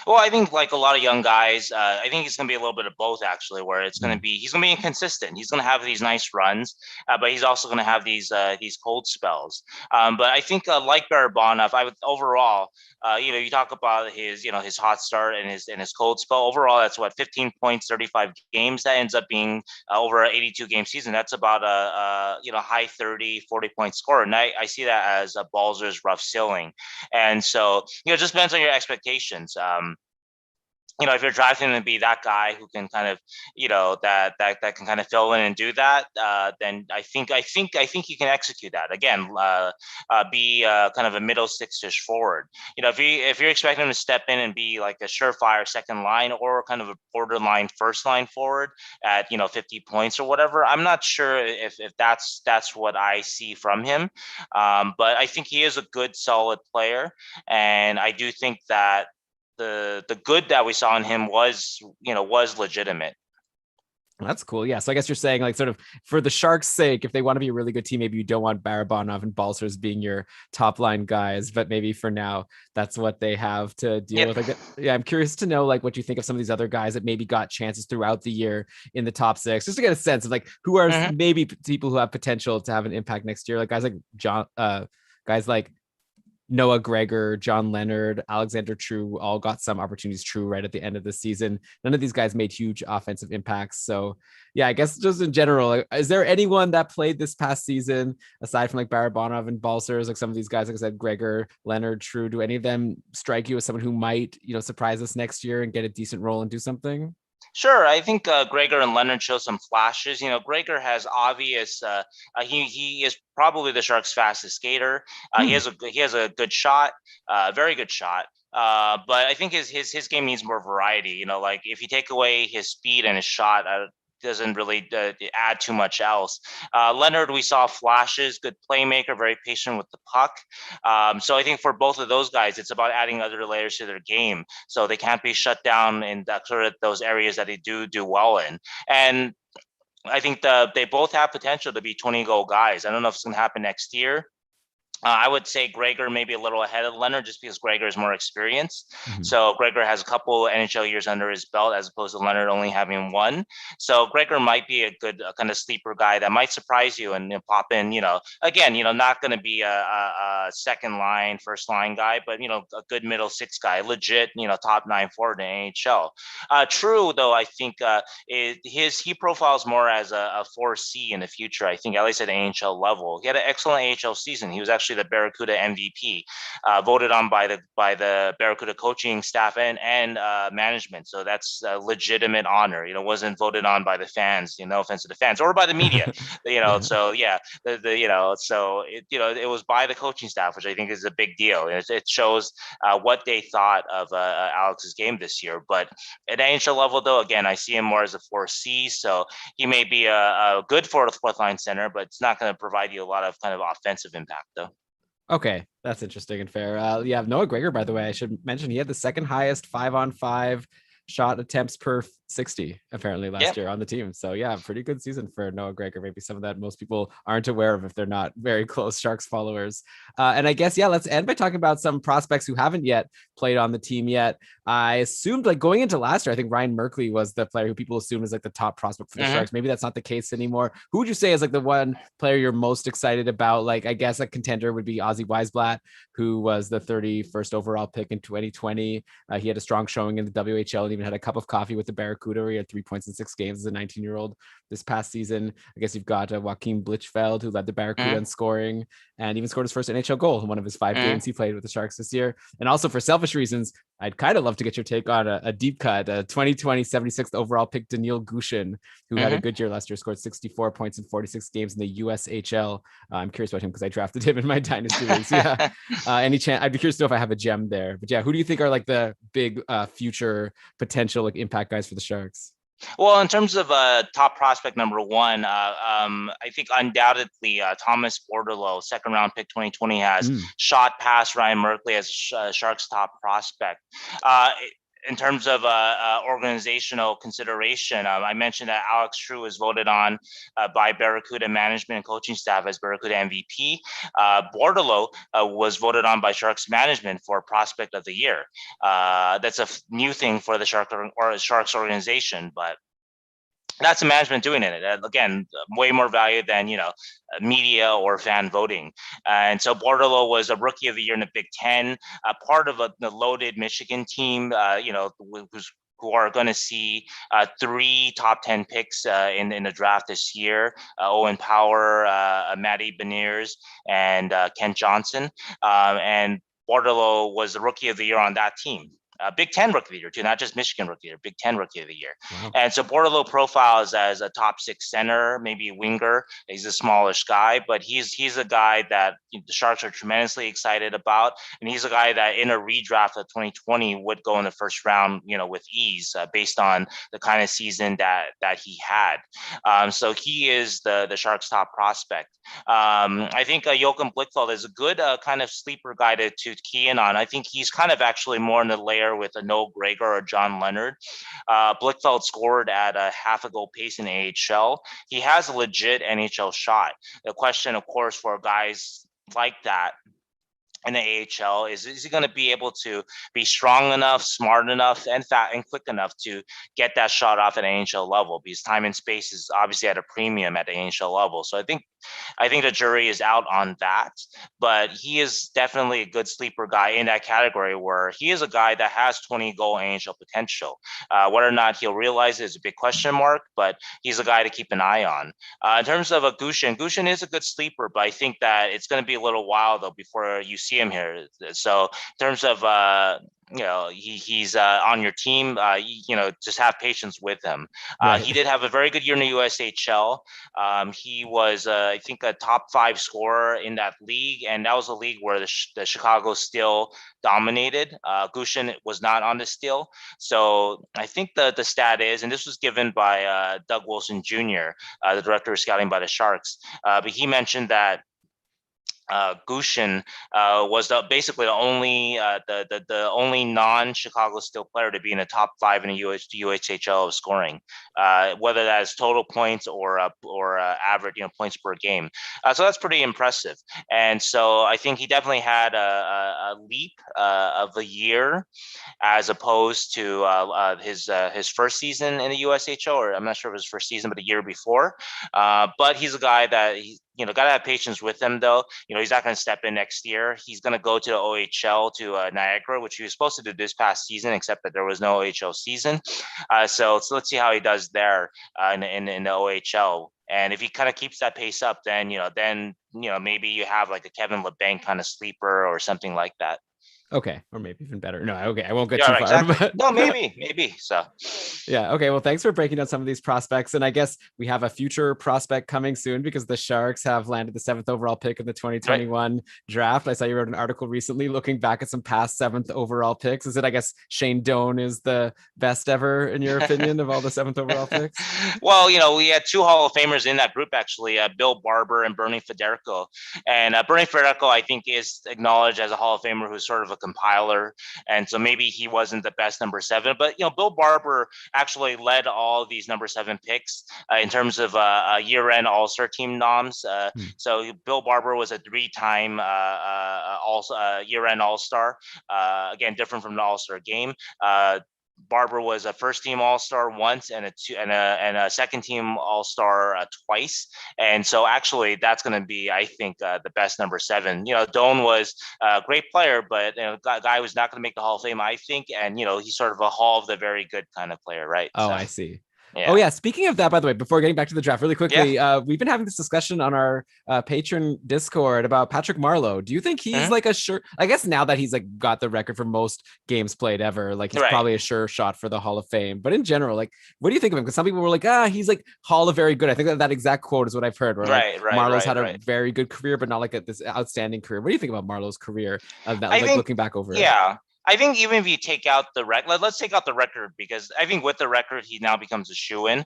Well, I think like a lot of young guys, I think it's going to be a little bit of both actually, where Mm. he's going to be inconsistent. He's going to have these nice runs, but he's also going to have these cold spells. But I think like Barabanov, I would overall, you talk about his hot start and his cold spell. Overall, that's what 15 points, 35 games. That ends up being over an 82 game season. That's about a high 30, 40 point score, and I see that as a Balzer's rough ceiling. And so it just depends on your expectations. If you're drafting to be that guy who can kind of, that can kind of fill in and do that, then I think you can execute that. Again, be kind of a middle six-ish forward. If you're expecting him to step in and be like a surefire second line or kind of a borderline first line forward at 50 points or whatever, I'm not sure if that's what I see from him. But I think he is a good, solid player, and I do think that the good that we saw in him was legitimate. That's cool. Yeah. So I guess you're saying, like, sort of for the Sharks' sake, if they want to be a really good team, maybe you don't want Barabanov and Balsers being your top line guys, but maybe for now, that's what they have to deal Yep. with. Like, yeah, I'm curious to know, like, what you think of some of these other guys that maybe got chances throughout the year in the top six, just to get a sense of like who are Mm-hmm. maybe people who have potential to have an impact next year. Like guys like Noah Gregor, John Leonard, Alexander True all got some opportunities. True right at the end of the season. None of these guys made huge offensive impacts. So yeah, I guess just in general, like, is there anyone that played this past season aside from like Barabanov and Balsers, like some of these guys, like I said, Gregor, Leonard, True, do any of them strike you as someone who might, surprise us next year and get a decent role and do something? Sure, I think Gregor and Leonard show some flashes. Gregor has obvious. He is probably the Sharks' fastest skater. He Hmm. has a good shot, very good shot. But I think his game needs more variety. Like if you take away his speed and his shot, doesn't really add too much else. Leonard, we saw flashes, good playmaker, very patient with the puck. So I think for both of those guys, it's about adding other layers to their game, so they can't be shut down in that sort of those areas that they do well in. And I think they both have potential to be 20-goal guys. I don't know if it's going to happen next year. I would say Gregor maybe a little ahead of Leonard just because Gregor is more experienced. Mhm. So Gregor has a couple NHL years under his belt as opposed to Leonard only having one. So Gregor might be a good kind of sleeper guy that might surprise you and pop in. Again, not going to be a second line, first line guy, but a good middle six guy, legit, top nine forward in NHL. True though, I think he profiles more as a 4C in the future. I think at least at NHL level, he had an excellent AHL season. He was actually the Barracuda MVP, voted on by the Barracuda coaching staff and management. So that's a legitimate honor. Wasn't voted on by the fans. No offense to the fans or by the media. Yeah. So yeah, so it was by the coaching staff, which I think is a big deal. It shows what they thought of Alex's game this year. But at NHL level, though, again, I see him more as a 4C. So he may be a good fourth line center, but it's not going to provide you a lot of kind of offensive impact, though. Okay, that's interesting and fair. Yeah, Noah Gregor, by the way, I should mention he had the second highest 5-on-5 shot attempts per 60 apparently Yeah. last year on the team. So yeah, pretty good season for Noah Gregor. Maybe some of that most people aren't aware of if they're not very close Sharks followers. And I guess, yeah, let's end by talking about some prospects who haven't yet played on the team yet. I assumed, like, going into last year, I think Ryan Merkley was the player who people assumed was like the top prospect for the Mm-hmm. Sharks. Maybe that's not the case anymore. Who would you say is like the one player you're most excited about? Like, I guess a contender would be Ozzy Weisblatt, who was the 31st overall pick in 2020. He had a strong showing in the WHL and even even had a cup of coffee with the Barracuda, where he had 3 points in 6 games as a 19-year-old this past season. I guess you've got Joachim Blichfeld, who led the Barracuda in scoring and even scored his first NHL goal in one of his 5 games he played with the Sharks this year. And also, for selfish reasons, I'd kind of love to get your take on a deep cut, a 2020 76th overall pick, Daniil Gushin, who had a good year last year, scored 64 points in 46 games in the USHL. I'm curious about him because I drafted him in my dynasty league. So yeah, any chance? I'd be curious to know if I have a gem there. But yeah, who do you think are like the big future potential like impact guys for the Sharks? Well, in terms of top prospect number one, I think undoubtedly Thomas Bordeleau, second round pick 2020, has shot past Ryan Merkley as Sharks' top prospect. In terms of organizational consideration, I mentioned that Alex True was voted on by Barracuda management and coaching staff as Barracuda MVP. Bordeleau was voted on by Sharks management for Prospect of the Year. That's a new thing for the Sharks organization, but that's the management doing it. Again, way more value than media or fan voting. And so Bordeleau was a Rookie of the Year in the Big Ten, part of the loaded Michigan team. Who are going to see 3 top 10 picks in the draft this year: Owen Power, Matty Beniers, and Kent Johnson. And Bordeleau was the Rookie of the Year on that team. Big Ten Rookie of the Year too, not just Michigan Rookie of the Year, Big Ten Rookie of the Year. Wow. And so Bordeleau profiles as a top 6 center, maybe a winger. He's a smallish guy, but he's a guy that the Sharks are tremendously excited about, and he's a guy that in a redraft of 2020 would go in the first round, with ease, based on the kind of season that he had. So he is the Sharks' top prospect. I think Joachim Blichfeld is a good kind of sleeper guy to key in on. I think he's kind of actually more in the layer with a Noah Gregor or John Leonard. Blichfeld scored at a half a goal pace in the AHL. He has a legit NHL shot. The question, of course, for guys like that in the AHL is he going to be able to be strong enough, smart enough, and fat and quick enough to get that shot off at an NHL level? Because time and space is obviously at a premium at the NHL level. So I think the jury is out on that, but he is definitely a good sleeper guy in that category, where he is a guy that has 20-goal NHL potential. Whether or not he'll realize it is a big question mark, but he's a guy to keep an eye on. In terms of Gushin is a good sleeper, but I think that it's going to be a little while though before you see him here. So in terms of he's on your team, just have patience with him. Right. He did have a very good year in the USHL. He was, I think, a top 5 scorer in that league, and that was a league where the Chicago Steel dominated. Gushin was not on the Steel. So I think the stat is, and this was given by Doug Wilson Jr., the director of scouting by the Sharks, but he mentioned that Gushin was basically the only non-Chicago Steel player to be in the top 5 in the USHL of scoring, whether that's total points or average points per game. So that's pretty impressive. And so I think he definitely had a leap of a year as opposed to his first season in the USHL, or I'm not sure if it was first season, but a year before. But he's a guy that got to have patience with him, though. He's not going to step in next year. He's going to go to the OHL, to Niagara, which he was supposed to do this past season, except that there was no OHL season. So let's see how he does there in the OHL. And if he kind of keeps that pace up, then maybe you have like a Kevin LeBanc kind of sleeper or something like that. Okay, or maybe even better. No, okay, I won't get too far. Exactly. But... No, maybe. So, yeah, okay. Well, thanks for breaking down some of these prospects, and I guess we have a future prospect coming soon because the Sharks have landed the 7th overall pick in the 2021 draft. I saw you wrote an article recently looking back at some past 7th overall picks. Is it? I guess Shane Doan is the best ever in your opinion of all the 7th overall picks? Well, we had 2 Hall of Famers in that group actually, Bill Barber and Bernie Federico, and Bernie Federico I think is acknowledged as a Hall of Famer who's sort of a compiler, and so maybe he wasn't the best number 7, but Bill Barber actually led all these number 7 picks in terms of year-end All-Star team noms. So Bill Barber was a 3-time year-end All-Star, again different from the All-Star game. Barber was a first team All-Star once and a second team All-Star twice. And so actually that's going to be, I think, the best number 7. Doan was a great player, but guy was not going to make the Hall of Fame, I think. And, he's sort of a Hall of the very good kind of player, right? Oh, So, I see. yeah. Oh yeah. Speaking of that, by the way, before getting back to the draft, really quickly, Yeah. we've been having this discussion on our patron Discord about Patrick Marleau. Do you think he's Mhm. like a sure? I guess now that he's like got the record for most games played ever, like he's Right. probably a sure shot for the Hall of Fame. But in general, like, what do you think of him? Because some people were like, he's like Hall of very good. I think that exact quote is what I've heard. Where like Marlowe's had a very good career, but not like this outstanding career. What do you think about Marlowe's career? That, I like think, looking back over it. yeah. I think even if you take out the record, let's take out the record, because I think with the record, he now becomes a shoo-in.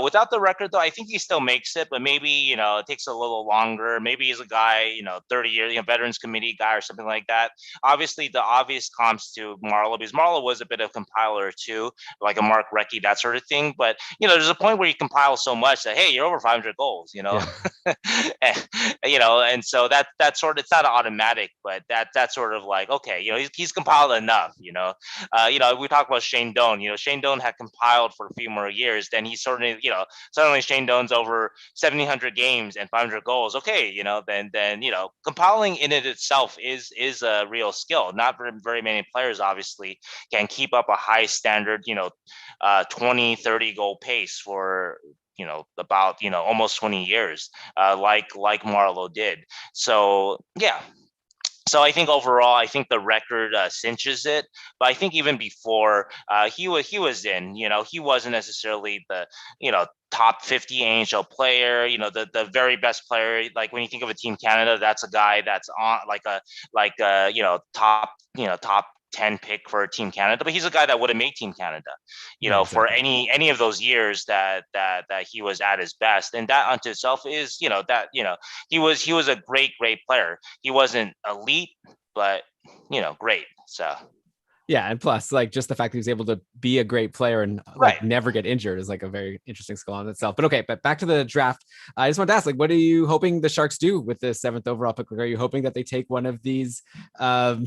Without the record, though, I think he still makes it, but maybe, it takes a little longer. Maybe he's a guy, 30 years, Veterans Committee guy or something like that. Obviously, the obvious comps to Marleau, because Marleau was a bit of a compiler too, like a Mark Recchi, that sort of thing. But, there's a point where you compile so much that, hey, you're over 500 goals, Yeah. and so that's sort of, it's not automatic, but that's sort of like, okay, he's compiled enough. We talk about Shane Doan. Shane Doan had compiled for a few more years. Then he suddenly Shane Doan's over 1,700 games and 500 goals. Okay, then compiling in it itself is a real skill. Not very many players obviously can keep up a high standard, 20, 30 goal pace for about almost 20 years, like Marleau did. So yeah. So I think overall, I think the record cinches it. But I think even before he was in, he wasn't necessarily the top 50 NHL player. The very best player. Like when you think of a Team Canada, that's a guy that's on top 10 pick for Team Canada, but he's a guy that would have made Team Canada, Yeah, for exactly. any of those years that he was at his best. And that unto itself is, he was a great player. He wasn't elite, but great. So Yeah, and plus, like just the fact that he was able to be a great player and like right. never get injured is like a very interesting skill on itself. But okay, but back to the draft. I just want to ask, like, what are you hoping the Sharks do with the 7th overall pick? Are you hoping that they take one of these? One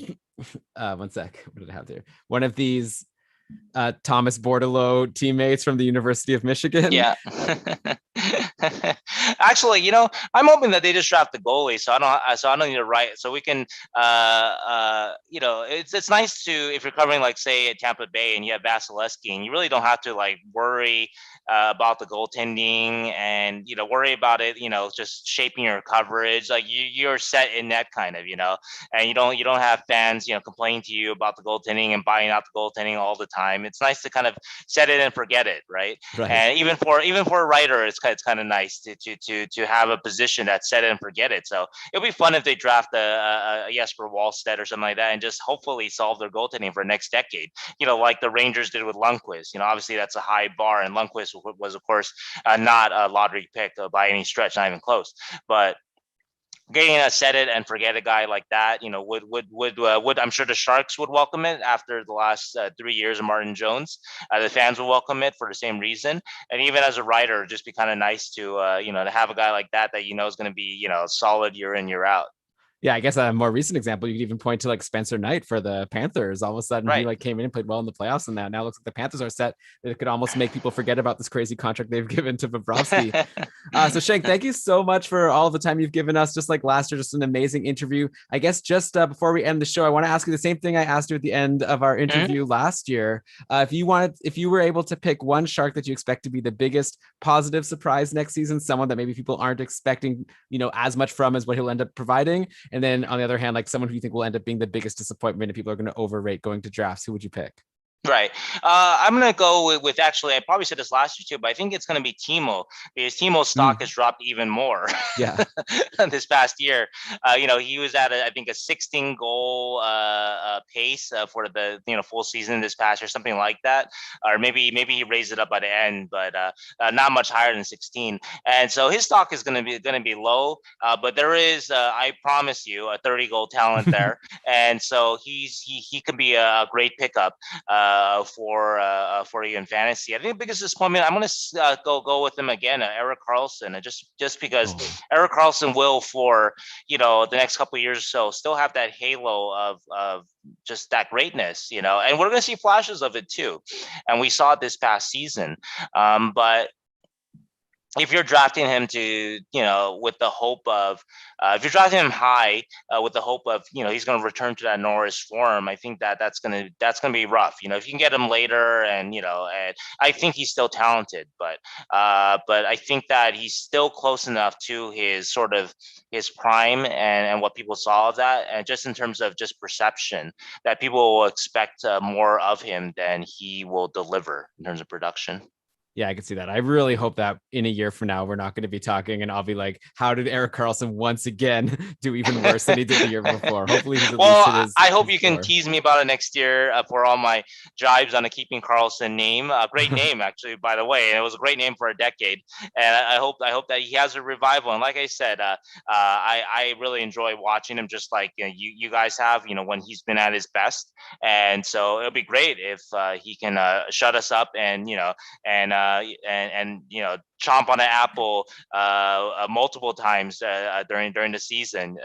sec. What did I have there? One of these Thomas Bordelot teammates from the University of Michigan. Yeah. Actually, I'm hoping that they just draft the goalie, so I don't need to write. So we can, it's nice to, if you're covering like say at Tampa Bay and you have Vasilevsky, and you really don't have to like worry about the goaltending and worry about it, just shaping your coverage. Like you're set in that kind of, and you don't have fans complaining to you about the goaltending and buying out the goaltending all the time. It's nice to kind of set it and forget it, right? Right. And even for a writer, it's kind of nice to have a position that's set it and forget it. So it'll be fun if they draft a Jesper Wallstedt or something like that, and just hopefully solve their goaltending for next decade. Like the Rangers did with Lundqvist. Obviously that's a high bar, and Lundqvist was of course not a lottery pick by any stretch, not even close. But getting a set it and forget a guy like that, would I'm sure the Sharks would welcome it after the last 3 years of Martin Jones. The fans will welcome it for the same reason, and even as a writer, just be kind of nice to to have a guy like that is going to be solid year in year out. Yeah, I guess a more recent example, you could even point to like Spencer Knight for the Panthers. All of a sudden, he Right. like came in and played well in the playoffs, and now looks like the Panthers are set. It could almost make people forget about this crazy contract they've given to Bobrovsky. So Sheng, thank you so much for all the time you've given us. Just like last year, just an amazing interview. I guess just before we end the show, I want to ask you the same thing I asked you at the end of our interview last year. If you were able to pick one Shark that you expect to be the biggest positive surprise next season, someone that maybe people aren't expecting, as much from as what he'll end up providing, and then on the other hand, like someone who you think will end up being the biggest disappointment and people are going to overrate going to drafts, who would you pick? Right. I'm going to go with actually, I probably said this last year too, but I think it's going to be Timo, because Timo's stock has dropped even more. Yeah. This past year. He was at I think a 16 goal pace for the full season this past year, something like that. Or maybe he raised it up by the end, but not much higher than 16. And so his stock is going to be low, but there is, I promise you, a 30 goal talent there. And so he can be a great pickup for you in fantasy. I think the biggest disappointment, I'm going to go with him again, Erik Karlsson, and just because Erik Karlsson will, for the next couple of years or so, still have that halo of just that greatness, and we're going to see flashes of it too. And we saw it this past season. But if you're drafting him to, with the hope of, if you're drafting him high with the hope of, he's going to return to that Norris form, I think that's gonna be rough. If you can get him later, and and I think he's still talented, but I think that he's still close enough to his sort of his prime and what people saw of that, and just in terms of just perception, that people will expect more of him than he will deliver in terms of production. Yeah, I can see that. I really hope that in a year from now, we're not going to be talking and I'll be like, how did Erik Karlsson once again do even worse than he did the year before? Hopefully he's at least hit his, I hope his you can score. tease me about it next year for all my jibes on a keeping Karlsson name. A great name, actually, by the way. And it was a great name for a decade. And I hope that he has a revival. And like I said, I really enjoy watching him, just like you guys have, when he's been at his best. And so it'll be great if he can shut us up and, and chomp on an apple multiple times during the season.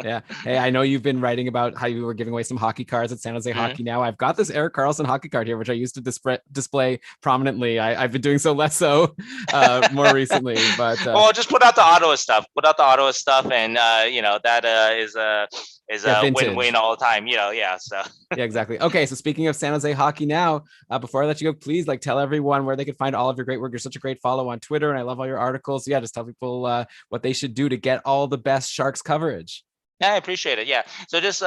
Yeah. Hey, I know you've been writing about how you were giving away some hockey cards at San Jose Hockey Now. I've got this Erik Karlsson hockey card here, which I used to display prominently. I've been doing so less so more recently, but well, just put out the Ottawa stuff. And that is a win-win all the time. Yeah. So yeah, exactly. Okay, so speaking of San Jose Hockey Now, before I let you go, please tell everyone where they can find all of your great work. You're such a great follow on Twitter, and I love all your articles. So yeah, just tell people what they should do to get all the best Sharks coverage. Yeah, I appreciate it. Yeah. So just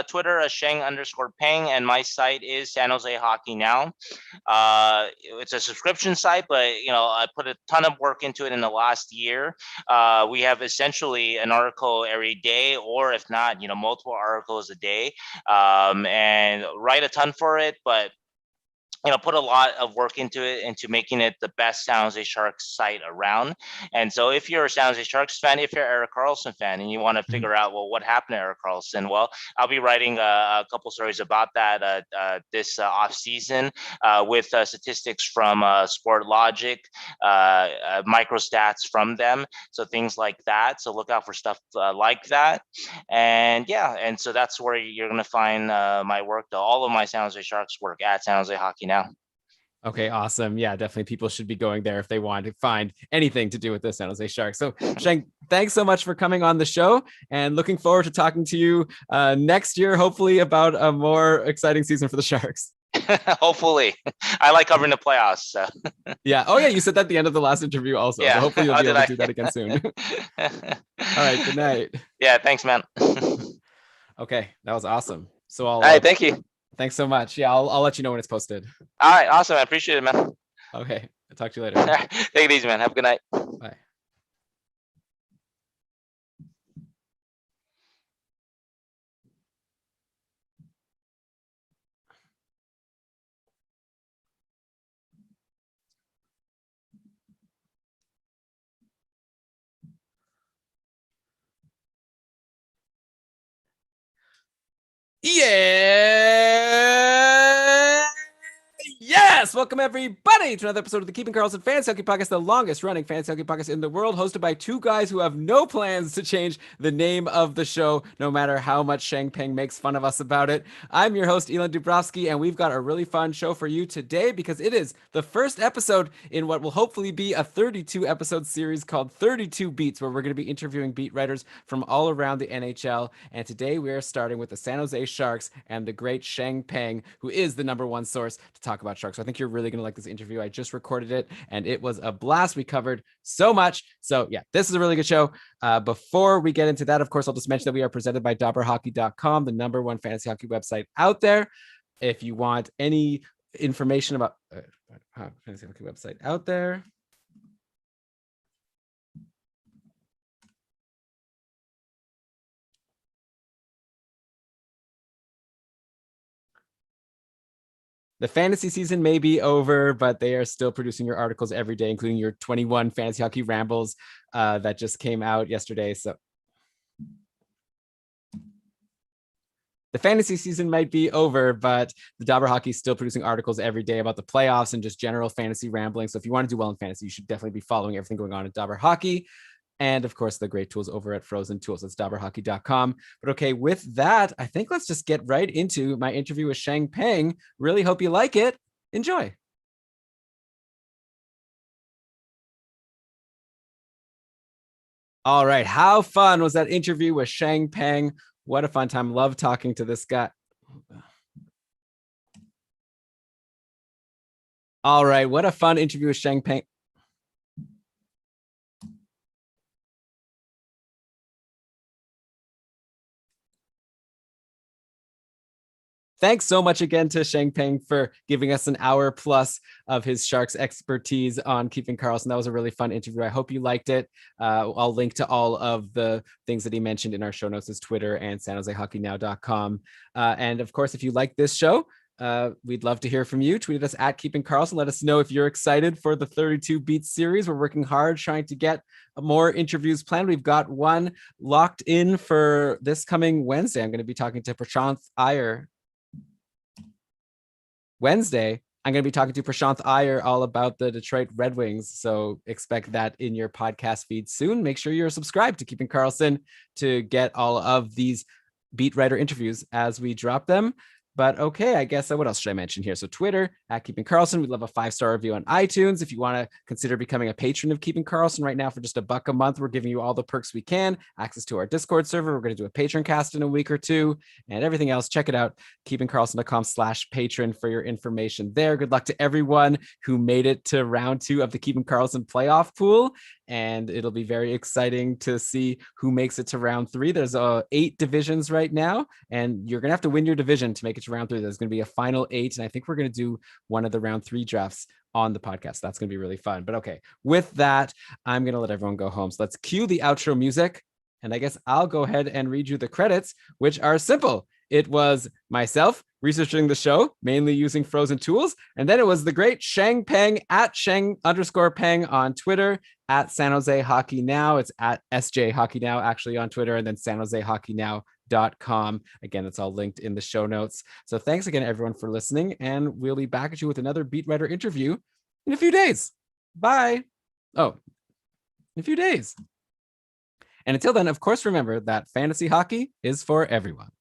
Twitter, Sheng_Peng, and my site is San Jose Hockey Now. It's a subscription site, but I put a ton of work into it in the last year. We have essentially an article every day, or if not, multiple articles a day, and write a ton for it, but put a lot of work into it, into making it the best San Jose Sharks site around. And so if you're a San Jose Sharks fan, if you're Erik Karlsson fan, and you want to figure out, well, what happened to Erik Karlsson? Well, I'll be writing a couple stories about that this off season with statistics from Sportlogic, microstats from them. So things like that. So look out for stuff like that. And yeah, and so that's where you're going to find my work, all of my San Jose Sharks work at San Jose Hockey Now. Okay, awesome. Yeah, definitely people should be going there if they want to find anything to do with the San Jose Sharks. So Sheng, thanks so much for coming on the show, and looking forward to talking to you next year, hopefully about a more exciting season for the Sharks. Hopefully. I like covering the playoffs. So. Yeah. Oh yeah, you said that at the end of the last interview also. Yeah. So hopefully you'll be able to do that again soon. All right, good night. Yeah, thanks, man. Okay, that was awesome. So all right, thank you. Thanks so much. Yeah, I'll let you know when it's posted. All right, awesome. I appreciate it, man. Okay, I'll talk to you later. Take it easy, man. Have a good night. Bye. Yeah. Yes, welcome everybody to another episode of the Keeping Karlsson Fantasy Hockey Podcast, the longest running fantasy hockey podcast in the world, hosted by two guys who have no plans to change the name of the show, no matter how much Sheng Peng makes fun of us about it. I'm your host, Elon Dubrovsky, and we've got a really fun show for you today because it is the first episode in what will hopefully be a 32 episode series called 32 Beats, where we're going to be interviewing beat writers from all around the NHL. And today we are starting with the San Jose Sharks and the great Sheng Peng, who is the #1 source to talk about Sharks. So I think you're really going to like this interview. I just recorded it and it was a blast. We covered so much. So yeah, this is a really good show. Before we get into that, of course, I'll just mention that we are presented by DobberHockey.com, the #1 fantasy hockey website out there. If you want any information about fantasy hockey website out there, the fantasy season may be over, but they are still producing your articles every day, including your 21 fantasy hockey rambles that just came out yesterday. So the fantasy season might be over, but the Dobber Hockey is still producing articles every day about the playoffs and just general fantasy rambling. So if you want to do well in fantasy, you should definitely be following everything going on at Dobber Hockey. and of course the great tools over at Frozen Tools. It's dobberhockey.com. But okay, with that, I think let's just get right into my interview with Sheng Peng. Really hope you like it. Enjoy. All right, how fun was that interview with Sheng Peng? What a fun time. Love talking to this guy. All right, what a fun interview with Sheng Peng. Thanks so much again to Sheng Peng for giving us an hour plus of his Sharks expertise on keeping Karlsson. That was a really fun interview. I hope you liked it. I'll link to all of the things that he mentioned in our show notes, his Twitter and sanjosehockeynow.com. And of course, if you like this show, we'd love to hear from you. Tweet us at Keeping Karlsson. Let us know if you're excited for the 32 Beat series. We're working hard trying to get more interviews planned. We've got one locked in for this coming Wednesday. I'm going to be talking to Prashanth Iyer. Wednesday, I'm going to be talking to Prashanth Iyer all about the Detroit Red Wings. So expect that in your podcast feed soon. Make sure you're subscribed to Keeping Karlsson to get all of these beat writer interviews as we drop them. But okay, I guess what else should I mention here? So Twitter at Keeping Karlsson. We'd love a 5-star review on iTunes. If you want to consider becoming a patron of Keeping Karlsson right now for just $1 a month, we're giving you all the perks we can. Access to our Discord server. We're going to do a patron cast in a week or two, and everything else. Check it out. KeepingKarlsson.com/patron for your information there. Good luck to everyone who made it to round 2 of the Keeping Karlsson playoff pool. And it'll be very exciting to see who makes it to round 3. There's 8 divisions right now, and you're going to have to win your division to make it to round 3. There's going to be a final 8, and I think we're going to do one of the round 3 drafts on the podcast. That's going to be really fun. But okay, with that, I'm going to let everyone go home. So let's cue the outro music, and I guess I'll go ahead and read you the credits, which are simple. It was myself researching the show, mainly using Frozen Tools. And then it was the great Sheng Peng at Sheng_Peng on Twitter, at San Jose Hockey Now. It's at SJ Hockey Now actually on Twitter, and then sanjosehockeynow.com. Again, it's all linked in the show notes. So thanks again, everyone, for listening. And we'll be back at you with another beat writer interview in a few days. Bye. Oh, in a few days. And until then, of course, remember that fantasy hockey is for everyone.